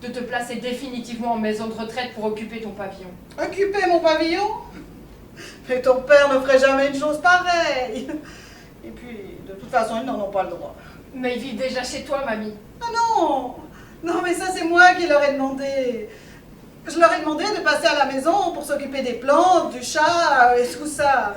Speaker 8: de te placer définitivement en maison de retraite pour occuper ton pavillon.
Speaker 5: Occuper mon pavillon? Mais ton père ne ferait jamais une chose pareille. Et puis, de toute façon, ils n'en ont pas le droit.
Speaker 8: Mais ils vivent déjà chez toi, mamie.
Speaker 5: Ah non! Non, mais ça, c'est moi qui leur ai demandé. Je leur ai demandé de passer à la maison pour s'occuper des plantes, du chat et tout ça.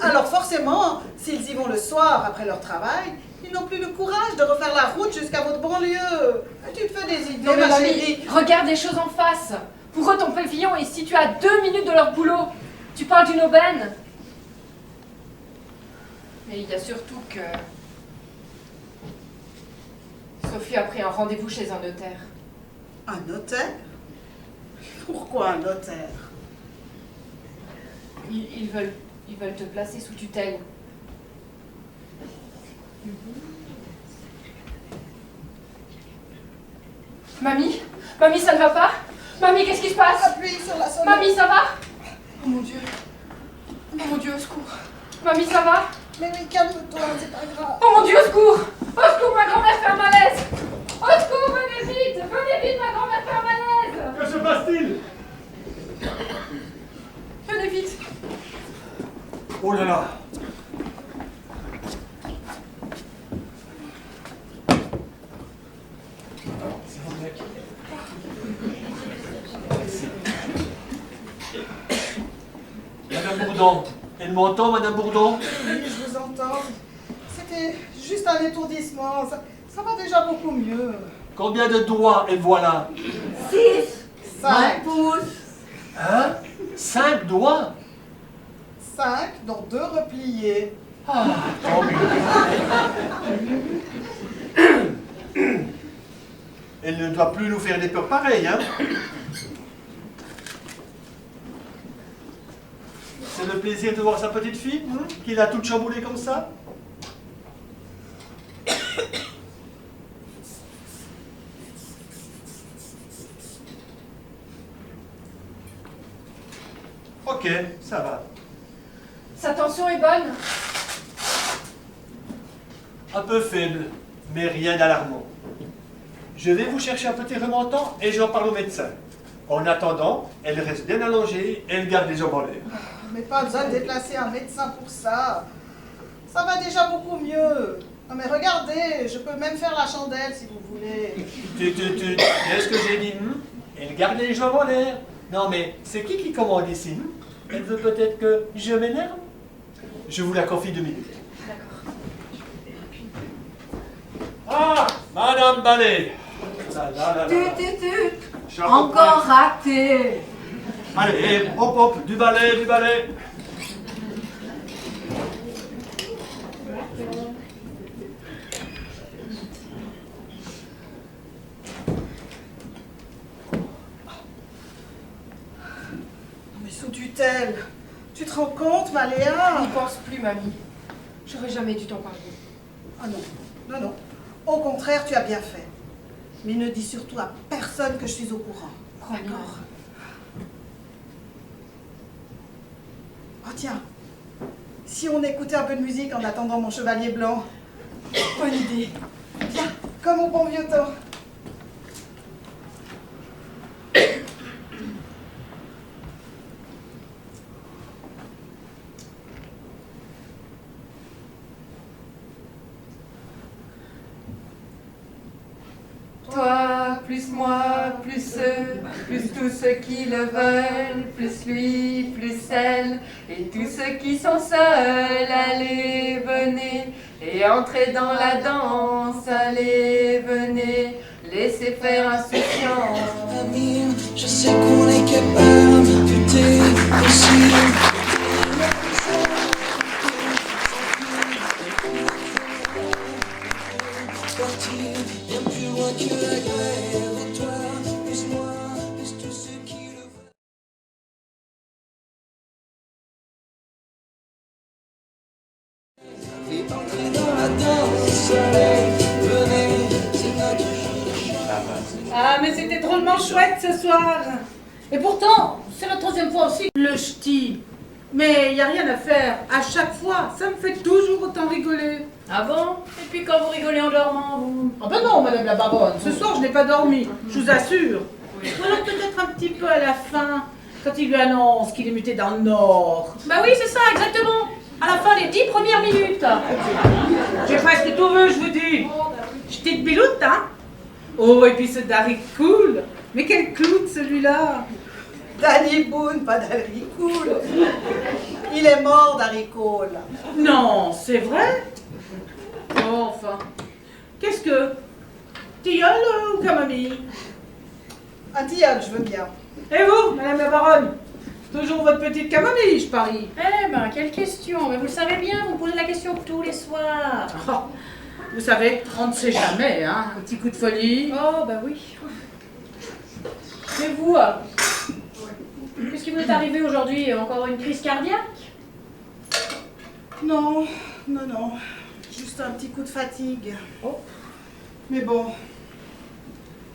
Speaker 5: Alors forcément, s'ils y vont le soir après leur travail, ils n'ont plus le courage de refaire la route jusqu'à votre banlieue. Tu te fais des idées,
Speaker 8: Non, mais
Speaker 5: ma
Speaker 8: mamie,
Speaker 5: chérie.
Speaker 8: regarde les choses en face. Pour eux, ton pavillon est situé à 2 minutes de leur boulot. Tu parles d'une aubaine. Mais il y a surtout que Sophie a pris un rendez-vous chez un notaire.
Speaker 5: Un notaire? Pourquoi un notaire?
Speaker 8: Ils veulent te placer sous tutelle. Mamie, ça ne va pas? Mamie, qu'est-ce qui se passe?
Speaker 5: Appuie sur la sonnette.
Speaker 8: Mamie, ça va? Oh mon Dieu, au secours. Mamie, ça va?
Speaker 5: Mais calme-toi, c'est pas grave.
Speaker 8: Oh mon Dieu, au secours! Au secours, ma grand-mère fait un malaise! Au secours, venez vite, ma grand-mère fait un malaise!
Speaker 1: Que se passe-t-il?
Speaker 8: Venez vite!
Speaker 1: Oh là là. C'est mon mec. Madame Bourdon. Elle m'entend, Madame Bourdon?
Speaker 5: Oui, je vous entends. C'était juste un étourdissement. Ça va déjà beaucoup mieux.
Speaker 1: Combien de doigts et voilà?
Speaker 4: 6,
Speaker 5: 5.
Speaker 4: pouces.
Speaker 1: Hein? 5 doigts?
Speaker 5: 5, dont 2 repliés.
Speaker 1: Ah, tant mieux. Elle ne doit plus nous faire des peurs pareilles, hein? C'est le plaisir de voir sa petite fille, hein, qu'il a toute chamboulée comme ça. Ok, ça va.
Speaker 8: Sa tension est bonne?
Speaker 1: Un peu faible, mais rien d'alarmant. Je vais vous chercher un petit remontant et j'en parle au médecin. En attendant, elle reste bien allongée et elle garde les jambes en l'air.
Speaker 5: Mais pas besoin de déplacer un médecin pour ça. Ça va déjà beaucoup mieux. Non mais regardez, je peux même faire la chandelle si vous voulez.
Speaker 1: Qu'est-ce que j'ai dit Elle garde les jambes en l'air. Non mais c'est qui commande ici Elle veut peut-être que je m'énerve. Je vous la confie 2 minutes. Ah, Madame Ballet.
Speaker 4: Encore raté.
Speaker 1: Allez, hop, hop, du balai, du balai.
Speaker 5: Mais sous tutelle. Tu te rends compte, Maléa?
Speaker 8: N'y pense plus, mamie. J'aurais jamais dû t'en parler.
Speaker 5: Ah non, non, non. Au contraire, tu as bien fait. Mais ne dis surtout à personne que je suis au courant.
Speaker 8: D'accord.
Speaker 5: Oh tiens, si on écoutait un peu de musique en attendant mon chevalier blanc.
Speaker 8: Bonne idée.
Speaker 5: Viens, comme au bon vieux temps.
Speaker 9: Toi, plus moi, plus eux, plus tous ceux qui le veulent, plus lui, plus elle, et tous ceux qui sont seuls, allez, venez, et entrez dans la danse, allez, venez, laissez faire insouciance.
Speaker 10: Amir, je sais qu'on est capable, tout est possible. Partir bien plus loin que la grève, et toi, plus moi, plus tous ceux qui le veulent. Et entrez dans la danse, allez, venez, c'est notre jour de chance.
Speaker 7: Ah, mais c'était drôlement chouette ce soir. Et pourtant, c'est la 3e fois aussi le ch'ti. Mais il n'y a rien à faire. À chaque fois, ça me fait toujours autant rigoler.
Speaker 6: Ah bon? Et puis quand vous rigolez en dormant, vous...
Speaker 7: Ah ben non, madame la baronne. Ce soir, je n'ai pas dormi, je vous assure. Ou alors peut-être un petit peu à la fin, quand il lui annonce qu'il est muté dans le Nord.
Speaker 6: Bah oui, c'est ça, exactement. À la fin, les 10 premières minutes.
Speaker 7: J'ai presque tout vu, je vous dis. J'étais de biloute, hein. Oh, et puis ce Darry Cool. Mais quel clown celui-là.
Speaker 5: Danny Boone, pas Darry Cool. Il est mort, Darry Cole.
Speaker 7: Non, c'est vrai. Oh, enfin. Qu'est-ce que... Tilleul ou camomille?
Speaker 5: Un tilleul, je veux bien.
Speaker 7: Et vous, madame la baronne? Toujours votre petite camomille, je parie.
Speaker 6: Eh ben, quelle question. Mais vous le savez bien, vous posez la question tous les soirs.
Speaker 7: Oh, vous savez, on ne sait jamais, hein. Un petit coup de folie.
Speaker 6: Oh, bah oui. Mais vous, qu'est-ce qui vous est arrivé aujourd'hui? Encore une crise cardiaque?
Speaker 5: Non, non, non. Juste un petit coup de fatigue.
Speaker 6: Oh.
Speaker 5: Mais bon,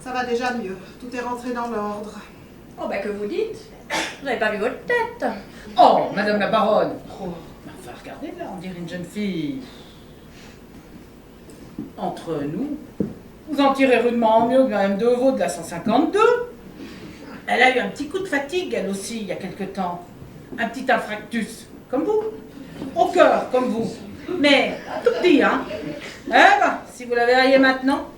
Speaker 5: ça va déjà mieux. Tout est rentré dans l'ordre.
Speaker 6: Oh, bah que vous dites? Vous n'avez pas vu votre tête?
Speaker 7: Oh, madame la baronne. Oh, enfin, regardez là, on dirait une jeune fille. Entre nous, vous en tirez rudement mieux que Madame Deveau de la 152. Elle a eu un petit coup de fatigue, elle aussi, il y a quelque temps. Un petit infarctus, comme vous. Au cœur, comme vous. Mais tout petit, hein. Eh ben, si vous la verriez maintenant,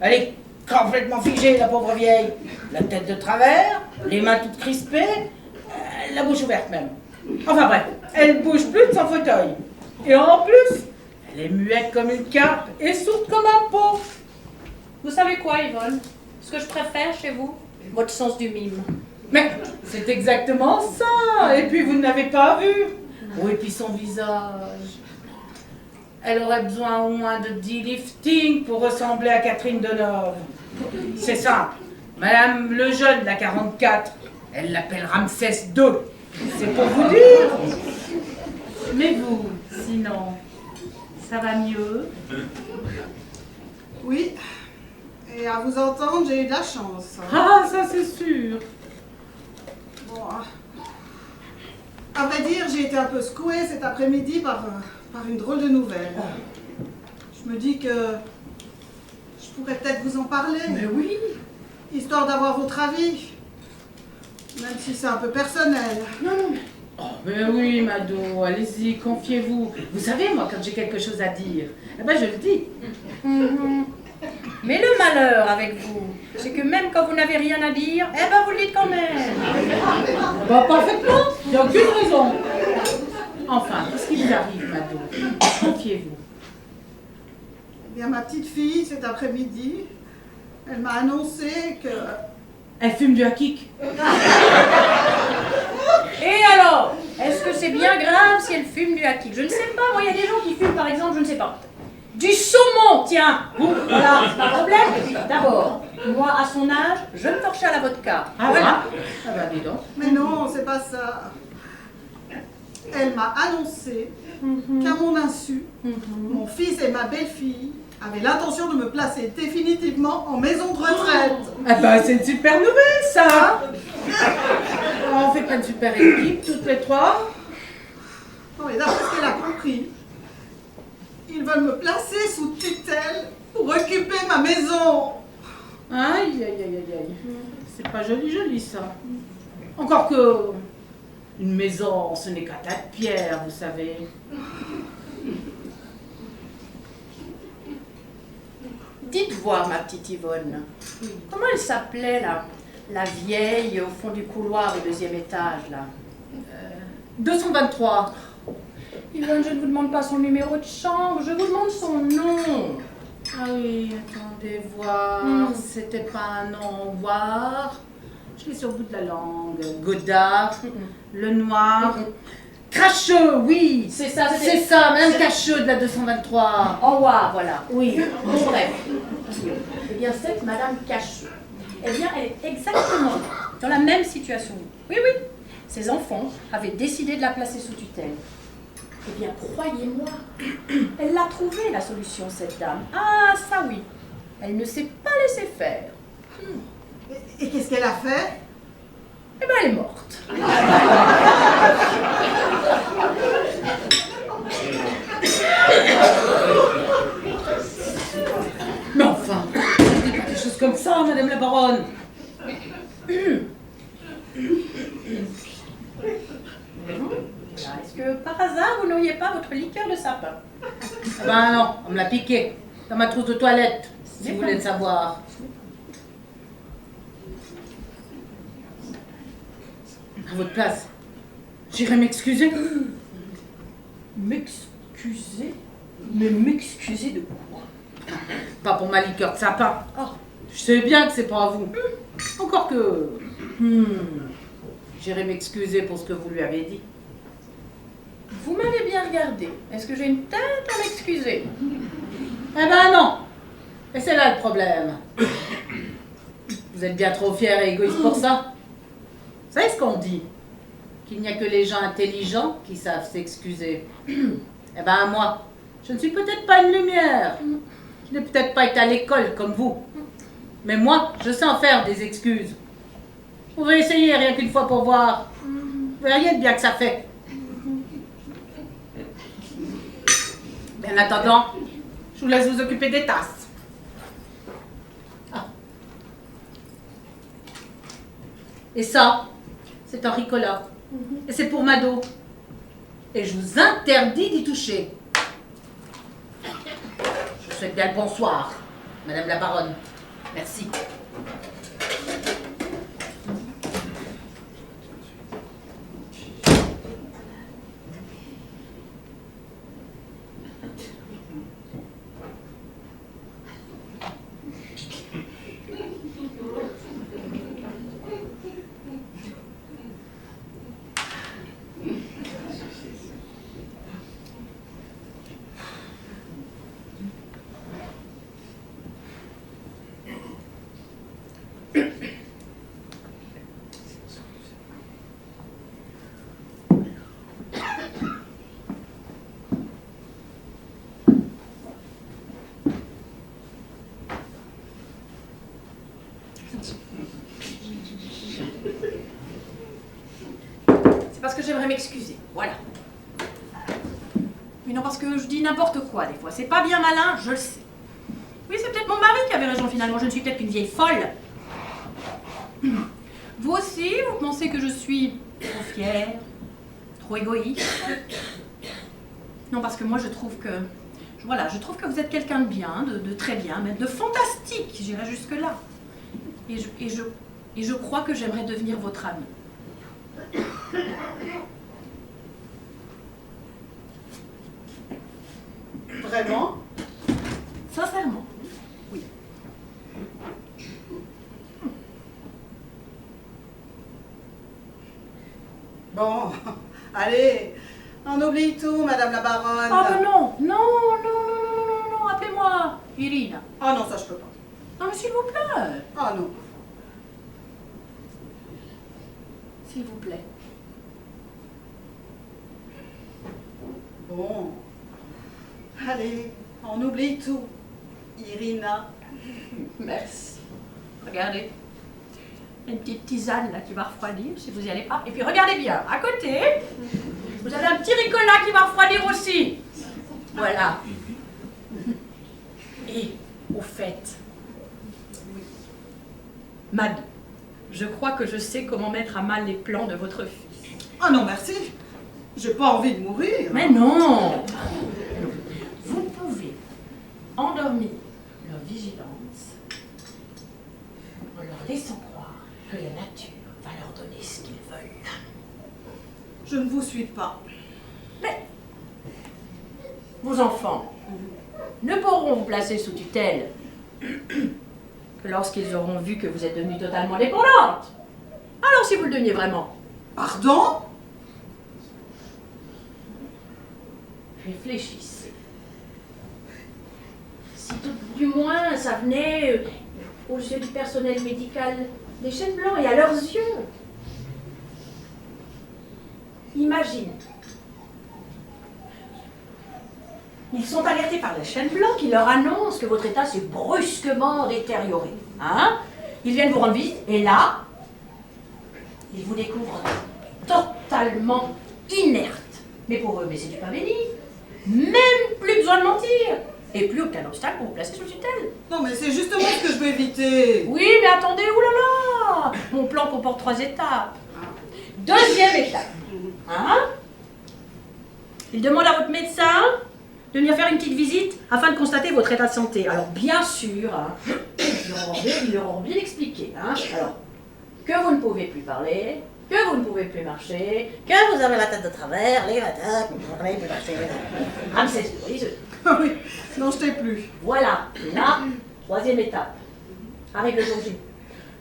Speaker 7: elle est complètement figée, la pauvre vieille. La tête de travers, les mains toutes crispées, la bouche ouverte même. Enfin bref, elle bouge plus de son fauteuil. Et en plus, elle est muette comme une carpe et sourde comme un pot.
Speaker 6: Vous savez quoi, Yvonne? Ce que je préfère chez vous? Votre sens du mime.
Speaker 7: Mais c'est exactement ça. Et puis vous ne l'avez pas vu. Oh, et puis son visage. Elle aurait besoin au moins de 10 liftings pour ressembler à Catherine Deneuve. C'est simple. Madame Lejeune, la 44, elle l'appelle Ramsès II. C'est pour vous dire. Mais vous, sinon, ça va mieux?
Speaker 5: Oui. Et à vous entendre, j'ai eu de la chance.
Speaker 7: Ah, ça c'est sûr.
Speaker 5: Bon, à vrai dire, j'ai été un peu secouée cet après-midi par une drôle de nouvelle. Je me dis que je pourrais peut-être vous en parler.
Speaker 7: Mais oui.
Speaker 5: Histoire d'avoir votre avis. Même si c'est un peu personnel.
Speaker 7: Non, non, mais... Oh, mais oui, Mado, allez-y, confiez-vous. Vous savez, moi, quand j'ai quelque chose à dire, eh ben, je le dis.
Speaker 6: Mais le malheur avec vous, c'est que même quand vous n'avez rien à dire, eh ben vous le dites quand même.
Speaker 7: Bah, parfaitement, il n'y a aucune raison. Enfin, qu'est-ce qui vous arrive, Mado? Confiez-vous.
Speaker 5: Eh bien, ma petite fille, cet après-midi, elle m'a annoncé que...
Speaker 7: Elle fume du hakik.
Speaker 6: Et alors, est-ce que c'est bien grave si elle fume du hakik? Je ne sais pas, moi il y a des gens qui fument par exemple, je ne sais pas, du saumon, tiens. Voilà, c'est pas un problème. Et puis d'abord, moi à son âge, je me torchais à la vodka.
Speaker 7: Ah
Speaker 6: Voilà.
Speaker 7: Ah bah, dis donc.
Speaker 5: Mais non, c'est pas ça. Elle m'a annoncé qu'à mon insu, mon fils et ma belle-fille avaient l'intention de me placer définitivement en maison de retraite.
Speaker 7: Ah bah, c'est une super nouvelle, ça. On fait pas une super équipe, toutes les trois.
Speaker 5: Non, mais d'après ce qu'elle a compris, ils veulent me placer sous tutelle pour occuper ma maison.
Speaker 7: Aïe, aïe, aïe, aïe, aïe. C'est pas joli, joli, ça. Encore que... Une maison, ce n'est qu'un tas de pierres, vous savez.
Speaker 6: Dites voir, ma petite Yvonne, comment elle s'appelait là? La vieille au fond du couloir au deuxième étage là.
Speaker 7: 223.
Speaker 6: Yvonne, je ne vous demande pas son numéro de chambre, je vous demande son nom.
Speaker 7: Ah oui, attendez voir. C'était pas un nom voir. Je l'ai sur le bout de la langue. Godard, le noir. Cracheux, oui.
Speaker 6: C'est ça,
Speaker 7: C'est ça, même Cacheux de la 223.
Speaker 6: En War, voilà.
Speaker 7: Oui.
Speaker 6: Bon, bref. Eh bien, cette Madame Cacheux, eh bien, elle est exactement dans la même situation. Oui, oui. Ses enfants avaient décidé de la placer sous tutelle. Eh bien, croyez-moi, elle l'a trouvé, la solution, cette dame. Ah, ça oui. Elle ne s'est pas laissée faire.
Speaker 5: Et qu'est-ce qu'elle a fait?
Speaker 6: Eh bien, elle est morte.
Speaker 7: Mais enfin, ne dites pas des choses comme ça, Madame la Baronne.
Speaker 6: Est-ce que par hasard, vous n'auriez pas votre liqueur de sapin?
Speaker 7: Ah ben non, on me l'a piqué. Dans ma trousse de toilette, si vous voulez le savoir. À votre place, j'irai m'excuser.
Speaker 6: M'excuser? Mais m'excuser de quoi?
Speaker 7: Pas pour ma liqueur de sapin.
Speaker 6: Oh.
Speaker 7: Je sais bien que c'est pas à vous. Encore que... J'irai m'excuser pour ce que vous lui avez dit.
Speaker 6: Vous m'avez bien regardé. Est-ce que j'ai une tête à m'excuser?
Speaker 7: Eh ben non. Et c'est là le problème. Vous êtes bien trop fiers et égoïstes pour ça. Vous savez ce qu'on dit? Qu'il n'y a que les gens intelligents qui savent s'excuser. Eh ben moi, je ne suis peut-être pas une lumière. Je n'ai peut-être pas été à l'école comme vous. Mais moi, je sais en faire des excuses. Vous pouvez essayer rien qu'une fois pour voir. Vous verriez le bien que ça fait. Mais en attendant, je vous laisse vous occuper des tasses. Ah. Et ça, c'est un Ricola. Et c'est pour Mado. Et je vous interdis d'y toucher. Je vous souhaite bien le bonsoir, Madame la Baronne. Merci.
Speaker 6: C'est parce que j'aimerais m'excuser, voilà. Mais non, parce que je dis n'importe quoi des fois. C'est pas bien malin, je le sais. Oui, c'est peut-être mon mari qui avait raison finalement. Je ne suis peut-être qu'une vieille folle. Vous aussi, vous pensez que je suis trop fière, trop égoïste? Non, parce que moi je trouve que... Voilà, je trouve que vous êtes quelqu'un de bien, de très bien, même de fantastique, j'irai jusque-là. Et je crois que j'aimerais devenir votre ami.
Speaker 5: Vraiment?
Speaker 6: Sincèrement, oui.
Speaker 5: Bon, allez, on oublie tout, Madame la Baronne.
Speaker 6: Ah ben non, non, non, non, non, non, non, appelez-moi Irina.
Speaker 5: Ah non, ça je peux pas.
Speaker 6: Non mais s'il vous plaît.
Speaker 5: Ah non.
Speaker 6: S'il vous plaît.
Speaker 5: Bon, allez, on oublie tout. Irina.
Speaker 6: Merci. Regardez. Une petite tisane là qui va refroidir si vous y allez pas. Et puis regardez bien, à côté, vous avez un petit Ricola qui va refroidir aussi. Voilà. Et au fait, Mad, je crois que je sais comment mettre à mal les plans de votre fils.
Speaker 5: Ah non, merci. J'ai pas envie de mourir.
Speaker 6: Mais non. Vous pouvez endormir leur vigilance en leur laissant croire que la nature va leur donner ce qu'ils veulent.
Speaker 5: Je ne vous suis pas.
Speaker 6: Mais vos enfants ne pourront vous placer sous tutelle que lorsqu'ils auront vu que vous êtes devenue totalement dépendante. Alors si vous le deveniez vraiment,
Speaker 5: Pardon?
Speaker 6: réfléchissez. Si tout du moins ça venait aux yeux du personnel médical des chênes blancs et à leurs yeux. Imagine. Ils sont alertés par les chênes blancs qui leur annoncent que votre état s'est brusquement détérioré. Hein? Ils viennent vous rendre visite et là, ils vous découvrent totalement inerte. Mais pour eux, mais c'est du pain béni. Même plus besoin de mentir. Et plus aucun obstacle pour vous placer sous tutelle.
Speaker 5: Non, mais c'est justement ce que je veux éviter.
Speaker 6: Oui, mais attendez, oulala! Mon plan comporte 3 étapes. Deuxième étape. Hein? Il demande à votre médecin de venir faire une petite visite afin de constater votre état de santé. Alors, bien sûr, hein, ils leur ont bien expliqué. Hein, alors, que vous ne pouvez plus parler, que vous ne pouvez plus marcher, que vous avez la tête de travers, les matins, que vous ne pouvez plus marcher. Ah, mais c'est
Speaker 5: Ah oui, non, je t'ai plus.
Speaker 6: voilà, la 3e étape. Arrive le jour J.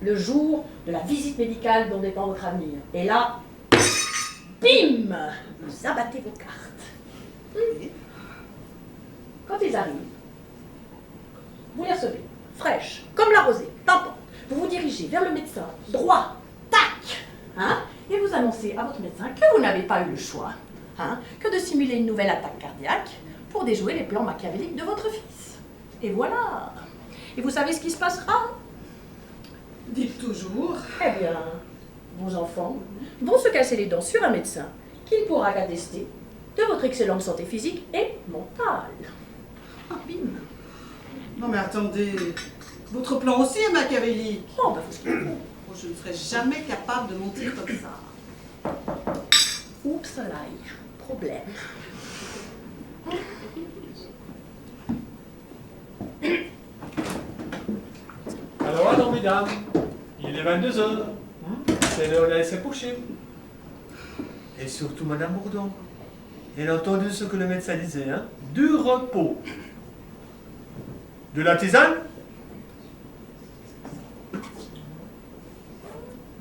Speaker 6: Le jour de la visite médicale dont dépend votre avenir. Et là, bim! Vous abattez vos cartes. Quand ils arrivent, vous les recevez, fraîches, comme la rosée, pimpante. Vous vous dirigez vers le médecin, droit, tac, hein, et vous annoncez à votre médecin que vous n'avez pas eu le choix, hein, que de simuler une nouvelle attaque cardiaque pour déjouer les plans machiavéliques de votre fils. Et voilà. Et vous savez ce qui se passera?
Speaker 5: Dites toujours.
Speaker 6: Eh bien, vos enfants vont se casser les dents sur un médecin qui ne pourra qu'attester de votre excellente santé physique et mentale. Ah, bim.
Speaker 5: Non, mais attendez. Votre plan aussi est machiavélique.
Speaker 6: Oh, bah, faut ce qu'il faut.
Speaker 5: Oh, je ne serais jamais capable de mentir comme ça.
Speaker 6: Oups, là, problème.
Speaker 1: Alors, mesdames, il est 22 h. C'est l'heure d'aller se coucher. Et surtout, Madame Bourdon, elle a entendu ce que le médecin disait, hein? Du repos. De la tisane?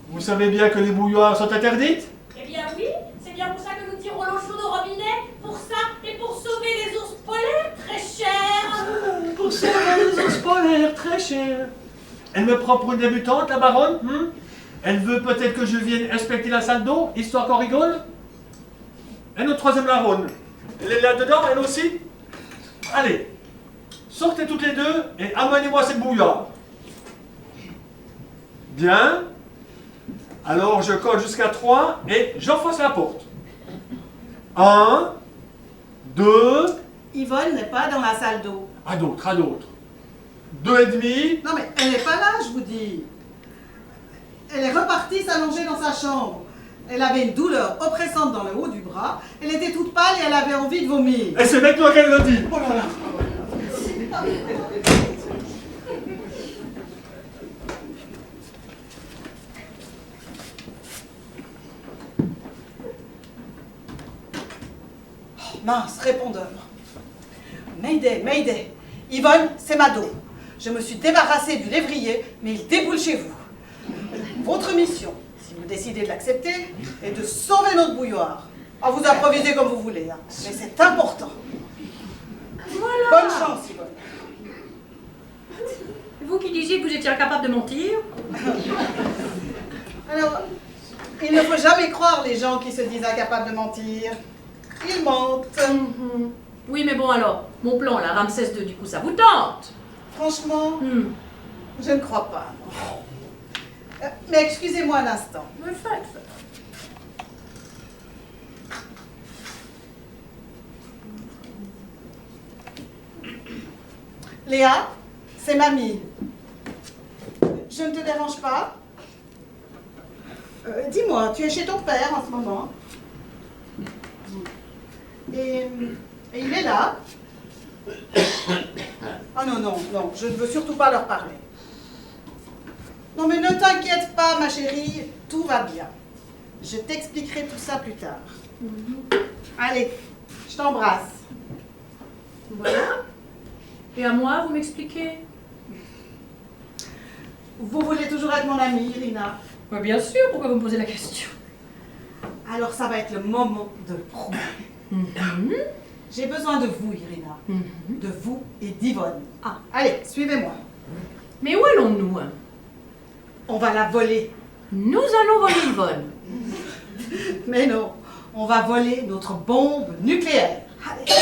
Speaker 1: Vous savez bien que les bouilloires sont interdites?
Speaker 6: Eh bien oui, c'est bien pour ça que nous tirons l'eau chaude au robinet, pour ça et pour sauver les ours polaires très chers.
Speaker 1: Pour sauver les ours polaires très chers. Elle me prend pour une débutante, la baronne, Elle veut peut-être que je vienne inspecter la salle d'eau, histoire qu'on rigole? Et notre 3e baronne, elle est là-dedans, elle aussi? Allez, sortez toutes les deux et amenez-moi cette bouilloire. Bien. Alors je compte jusqu'à 3 et j'enfonce la porte. 1, 2...
Speaker 5: Yvonne n'est pas dans la salle d'eau.
Speaker 1: À d'autres. 2 et demi.
Speaker 5: Non, mais elle n'est pas là, je vous dis. Elle est repartie s'allonger dans sa chambre. Elle avait une douleur oppressante dans le haut du bras. Elle était toute pâle et elle avait envie de vomir.
Speaker 1: Et c'est maintenant qu'elle le dit.
Speaker 5: Oh là là. Mince, répondeur. Mayday, Mayday. Yvonne, c'est Mado. Je me suis débarrassée du lévrier, mais il déboule chez vous. Votre mission, si vous décidez de l'accepter, est de sauver notre bouilloire. Ah, vous improvisez comme vous voulez, hein, mais c'est important.
Speaker 6: Voilà.
Speaker 5: Bonne chance, Yvonne.
Speaker 6: Vous qui disiez que vous étiez incapable de mentir.
Speaker 5: Alors, il ne faut jamais croire les gens qui se disent incapables de mentir. Ils mentent.
Speaker 6: Oui, mais bon alors, mon plan là, Ramsès II, du coup, ça vous tente?
Speaker 5: Franchement, je ne crois pas. Non. Mais excusez-moi un instant.
Speaker 6: Me faites.
Speaker 5: Léa, c'est mamie. Je ne te dérange pas? Dis-moi, tu es chez ton père en ce moment? Et il est là? Ah non, non, non, je ne veux surtout pas leur parler. Non mais ne t'inquiète pas, ma chérie, tout va bien. Je t'expliquerai tout ça plus tard. Allez, je t'embrasse.
Speaker 6: Voilà. Et à moi, vous m'expliquez?
Speaker 5: Vous voulez toujours être mon amie, Irina?
Speaker 6: Bien sûr, pourquoi vous me posez la question?
Speaker 5: Alors ça va être le moment de le prouver. J'ai besoin de vous, Irina. De vous et d'Yvonne. Ah, allez, suivez-moi.
Speaker 6: Mais où allons-nous?
Speaker 5: On va la voler.
Speaker 6: Nous allons voler Yvonne.
Speaker 5: Mais non, on va voler notre bombe nucléaire. Allez.